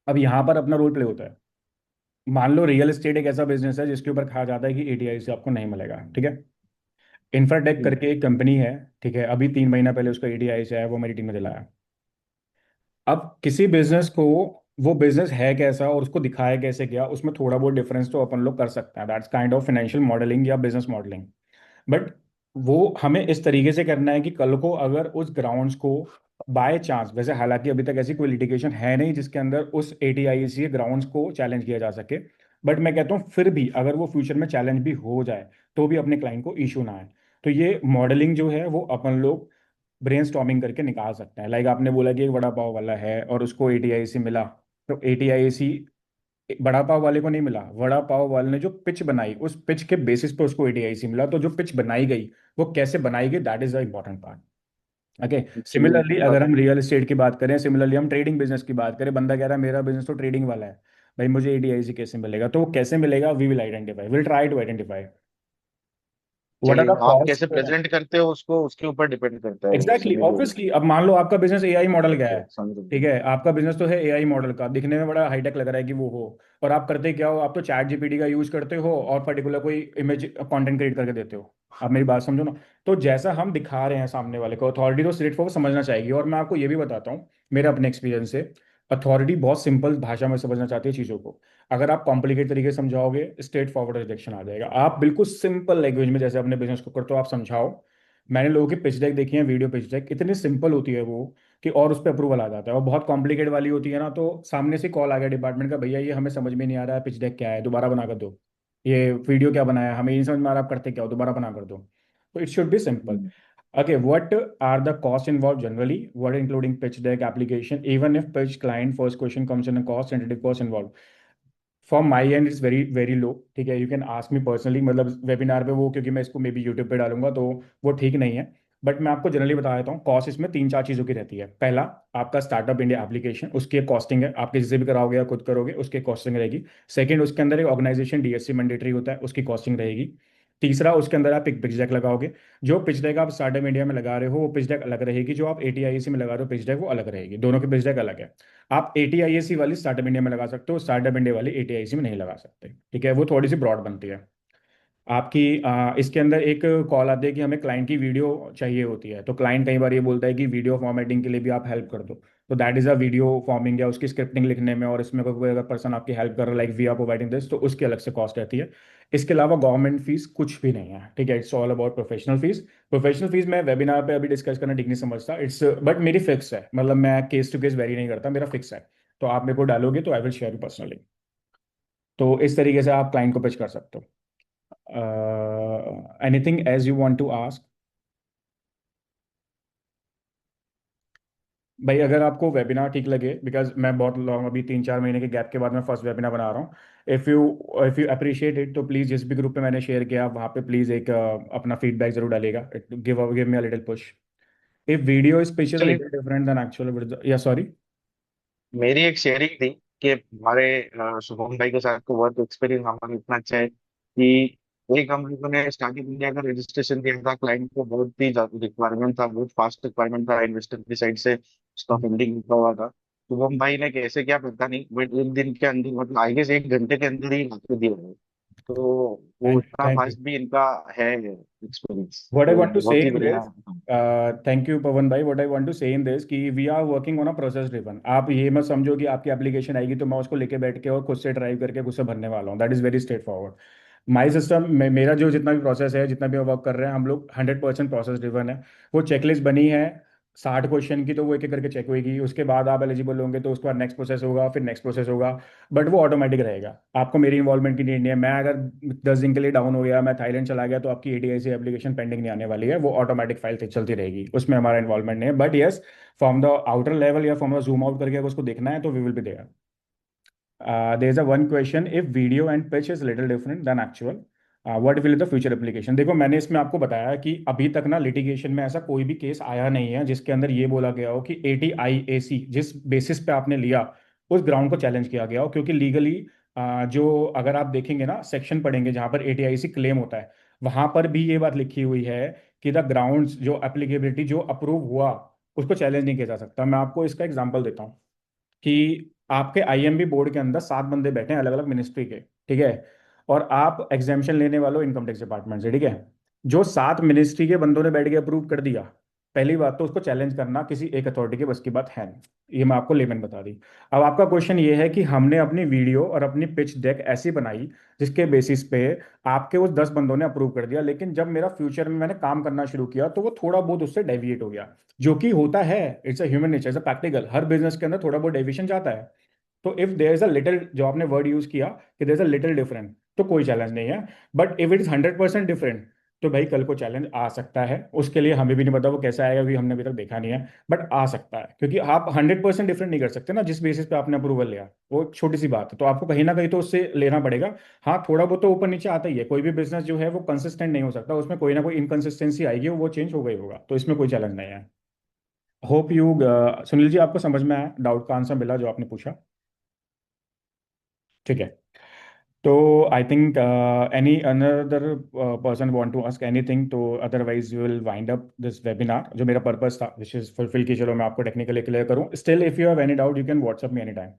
अब यहाँ पर अपना रोल प्ले होता है। मान लो रियल एस्टेट एक ऐसा बिजनेस है जिसके ऊपर कहा जाता है कि एटीआई से आपको नहीं मिलेगा। ठीक है। इंफ्राटेक हम्म, करके एक कंपनी है। ठीक है। अभी 3 महीना पहले उसका एटीआई से आया, वो मेरी टीम में दिलाया। अब किसी बिजनेस को, वो बिजनेस है कैसा और उसको दिखाया कैसे गया, उसमें थोड़ा बहुत डिफरेंस तो अपन लोग कर सकते हैं। That's kind of financial modelling या बिजनेस मॉडलिंग। बट वो हमें इस तरीके से करना है कि कल को अगर उस ग्राउंड्स को बाय चांस, वैसे हालांकि अभी तक ऐसी कोई लिटिगेशन है नहीं जिसके अंदर उस एटीआईसी ग्राउंड्स को चैलेंज किया जा सके। बट मैं कहता हूँ फिर भी अगर वो फ्यूचर में चैलेंज भी हो जाए, तो भी अपने क्लाइंट को इशू ना आए। तो ये मॉडलिंग जो है वो अपन लोग ब्रेन स्टॉर्मिंग करके निकाल सकते हैं। लाइक आपने बोला कि एक वड़ा पाव वाला है और उसको एटीआईसी मिला। तो एटीआईसी बड़ा पाव वाले को नहीं मिला, वड़ा पाव वाले ने जो पिच बनाई, उस पिच के बेसिस पे उसको एटीआईसी मिला। तो जो पिच बनाई गई, वो कैसे बनाई गई, that is the important part. Okay. चलिए, सिमिलरली अगर हम रियल एस्टेट की बात करें, सिमिलरली हम ट्रेडिंग बिजनेस की बात करें, बंदा कह रहा है मेरा बिजनेस तो ट्रेडिंग वाला है, भाई मुझे एटीआईसी कैसे मिलेगा, तो वो कैसे मिलेगा, we will identify, will try to identify what are चलिए, द आप कैसे कॉस्ट। प्रेजेंट करते हो उसको, उसके ऊपर डिपेंड करता है वो एग्जैक्टली, सिनेरियो। ऑब्वियसली। अब मान लो आपका बिजनेस एआई मॉडल का है। ओके, समझ रहा ठीक हूँ। है। आपका बिजनेस तो है एआई मॉडल का, दिखने में बड़ा हाईटेक लग रहा है कि वो हो। और आप करते क्या हो, आप तो चैट जीपीटी का यूज करते हो और पर्टिकुलर कोई इमेज कंटेंट क्रिएट करके देते हो। आप मेरी बात समझो ना। तो जैसा हम दिखा रहे हैं सामने वाले को, अथॉरिटी तो स्ट्रेट फॉरवर्ड समझना चाहिए। और मैं आपको ये भी बताता हूँ मेरे अपने एक्सपीरियंस से, अथॉरिटी बहुत सिंपल भाषा में समझना चाहती है चीज़ों को। अगर आप कॉम्प्लिकेट तरीके से समझाओगे, स्ट्रेट फॉरवर्ड रिजेक्शन आ जाएगा। आप बिल्कुल सिंपल लैंग्वेज में जैसे अपने बिजनेस को करते हो, आप समझाओ। मैंने लोगों की पिच डेक देखी है, वीडियो पिच डेक इतनी सिंपल होती है वो, कि और उस पर अप्रूवल आ जाता है। और बहुत कॉम्प्लिकेट वाली होती है ना, तो सामने से कॉल आ गया डिपार्टमेंट का, भैया ये हमें समझ में नहीं आ रहा है, पिच डेक क्या है, दोबारा बना कर दो। ये वीडियो क्या बनाया है, हमें ये नहीं समझ में आ रहा, आप करते क्या हो, दोबारा बना कर दो। तो it should be simple. Hmm, Okay, what are the costs involved generally? What including pitch deck application? Even if pitch client first question comes in a cost, tentative cost involved. From my and it's very very low. ठीक है। You can ask me personally, मतलब webinar पे वो, क्योंकि मैं इसको may be YouTube पे डालूंगा तो वो ठीक नहीं है। बट मैं आपको जनरली बता देता हूँ, कॉस्ट इसमें 3-4 चीज़ों की रहती है। पहला, आपका स्टार्टअप इंडिया एप्लीकेशन, उसकी एक कॉस्टिंग है। आप किसी से भी कराओगे या खुद करोगे, उसकी कॉस्टिंग रहेगी। सेकंड, उसके अंदर एक ऑर्गेनाइजेशन डीएससी मैंडेटरी होता है, उसकी कॉस्टिंग रहेगी। तीसरा, उसके अंदर आप एक पिच डेक लगाओगे। जो पिच डेक आप स्टार्टअप इंडिया में लगा रहे हो, वो पिच डेक अलग रहेगी। जो आप एटीआईसी में लगा रहे हो पिच डेक, वो अलग रहेगी। दोनों की पिच डेक अलग है। आप एटीआईएसी वाली स्टार्टअप इंडिया में लगा सकते हो, स्टार्टअप इंडिया वाली एटीआईसी में नहीं लगा सकते। ठीक है। वो थोड़ी सी ब्रॉड बनती है आपकी। इसके अंदर एक कॉल आती है कि हमें क्लाइंट की वीडियो चाहिए होती है, तो क्लाइंट कई बार ये बोलता है कि वीडियो फॉर्मेटिंग के लिए भी आप हेल्प कर दो। तो that is a video forming या उसकी स्क्रिप्टिंग लिखने में, और इसमें कोई अगर पर्सन आपकी हेल्प कर रहा है, like we are providing this, तो उसकी अलग से कॉस्ट रहती है। इसके अलावा गवर्नमेंट फीस कुछ भी नहीं है। ठीक है। It's all about professional fees. Professional fees मैं वेबिनार पे अभी डिस्कस करना ठीक नहीं समझता। इट्स बट मेरी फिक्स है, मतलब मैं केस टू केस वेरी नहीं करता, मेरा फिक्स है। तो आप मेरे को डालोगे तो I will share you personally. तो इस तरीके से आप क्लाइंट को पिच कर सकते हो। Anything as you want to ask? भाई अगर आपको वेबिनार ठीक लगे, बिकॉज मैं बहुत लॉन्ग, अभी 3-4 महीने के गैप के बाद मैं फर्स्ट वेबिनार बना रहा हूँ, इफ़ यू अप्रिशिएट इट तो प्लीज़, जिस भी ग्रुप पे मैंने शेयर किया वहाँ पे प्लीज़ एक अपना फीडबैक जरूर डालेगा. Give me a little push. If video speech is a actually little different than actual, या सॉरी. मेरी एक शेयरिंग थी कि हमारे शुभम भाई के साथ को वर्क एक्सपीरियंस हमारा इतना अच्छा है कि एक हम लोगों ने स्टार्टअप इंडिया का रजिस्ट्रेशन किया था। क्लाइंट को बहुत ही रिक्वायरमेंट था, बहुत फास्ट रिक्वायरमेंट था, इन्वेस्टर की साइड से उसका फंडिंग रुका हुआ था। शुभम भाई ने कैसे क्या पता नहीं, बट एक दिन के अंदर, मतलब आई गेस 1 घंटे के अंदर ही लाके दिया है। तो वो थैंक इतना थैंक यू. फास्ट भी इनका है एक्सपीरियंस, What I तो want to say बहुत ही in बढ़िया। this, thank you पवन भाई. What I want to say in this कि we are working on a process driven. आप ये मत समझो कि आपकी एप्लीकेशन आएगी तो मैं उसको लेके बैठ के और खुद से ड्राइव करके खुद से भरने वाला हूँ. That is very straight forward. My system में मेरा जो जितना भी प्रोसेस है, जितना भी वर्क कर रहे हैं हम लोग, 100% प्रोसेस ड्रिवन है. वो चेकलिस्ट बनी है 60 क्वेश्चन की, तो वो एक एक करके चेक होगी. उसके बाद आप एलिजिबल होंगे तो उसके बाद नेक्स्ट प्रोसेस होगा, फिर नेक्स्ट प्रोसेस होगा. बट वो ऑटोमेटिक रहेगा, आपको मेरी इन्वॉल्वमेंट की नीड नहीं है. मैं अगर 10 दिन के लिए डाउन हो गया, मैं थाईलैंड चला गया, तो आपकी एटीआई से एप्लीकेशन पेंडिंग नहीं आने वाली है. वो ऑटोमेटिक फाइल चलती रहेगी, उसमें हमारा इन्वॉल्वमेंट नहीं है. But yes, from the outer level या फ्रॉम द जूम आउट करके अगर उसको देखना है तो we will be there. There is a one question, if video and pitch is little different than actual, what will be the future application. देखो मैंने इसमें आपको बताया कि अभी तक ना लिटिगेशन में ऐसा कोई भी केस आया नहीं है जिसके अंदर ये बोला गया हो कि ATIAC जिस बेसिस पे आपने लिया उस ग्राउंड को चैलेंज किया गया हो. क्योंकि लीगली जो अगर आप देखेंगे ना, सेक्शन पढ़ेंगे जहाँ पर ATIAC क्लेम होता है, वहां पर भी ये बात लिखी हुई है कि द ग्राउंड्स जो एप्लीकेबिलिटी जो अप्रूव हुआ उसको चैलेंज नहीं किया जा सकता. मैं आपको इसका एग्जांपल देता हूँ कि आपके आईएमबी बोर्ड के अंदर 7 बंदे बैठे हैं अलग अलग मिनिस्ट्री के, ठीक है, और आप एग्जामिशन लेने वाले हो इनकम टैक्स डिपार्टमेंट से, ठीक है. जो 7 मिनिस्ट्री के बंदों ने बैठ के अप्रूव कर दिया, पहली बात तो उसको चैलेंज करना किसी एक अथॉरिटी के बस की बात है नहीं. ये मैं आपको लेमन बता दी. अब आपका क्वेश्चन ये है कि हमने अपनी वीडियो और अपनी पिच डेक ऐसी बनाई जिसके बेसिस पे आपके उस 10 बंदों ने अप्रूव कर दिया, लेकिन जब मेरा फ्यूचर में मैंने काम करना शुरू किया तो वो थोड़ा बहुत उससे डेविएट हो गया, जो कि होता है. It's a human nature, it's a practical, हर बिजनेस के अंदर थोड़ा बहुत डेविएशन जाता है. तो if there is a little, जो आपने वर्ड यूज किया कि there is a little different, तो कोई चैलेंज नहीं है. But if it is 100% different, तो भाई कल को चैलेंज आ सकता है. उसके लिए हमें भी नहीं पता वो कैसा आएगा, क्योंकि हमने अभी तक देखा नहीं है. बट आ सकता है, क्योंकि आप 100% डिफरेंट नहीं कर सकते ना. जिस बेसिस पे आपने अप्रूवल लिया वो एक छोटी सी बात है, तो आपको कहीं ना कहीं तो उससे लेना पड़ेगा. हाँ, थोड़ा बहुत तो ऊपर नीचे आता ही है. कोई भी बिजनेस जो है वो कंसिस्टेंट नहीं हो सकता, उसमें कोई ना कोई इनकंसिस्टेंसी आएगी, वो चेंज हो गई होगा. तो इसमें कोई चैलेंज नहीं है. होप यू, सुनील जी, आपको समझ में आया, डाउट का आंसर मिला जो आपने पूछा. ठीक है. तो I think any another person want to ask anything, तो otherwise we will wind up this webinar. जो मेरा पर्पस था विच इज फुलफिल की, चलो मैं आपको टेक्निकली क्लियर करूं. Still if you have any doubt you can WhatsApp me any time.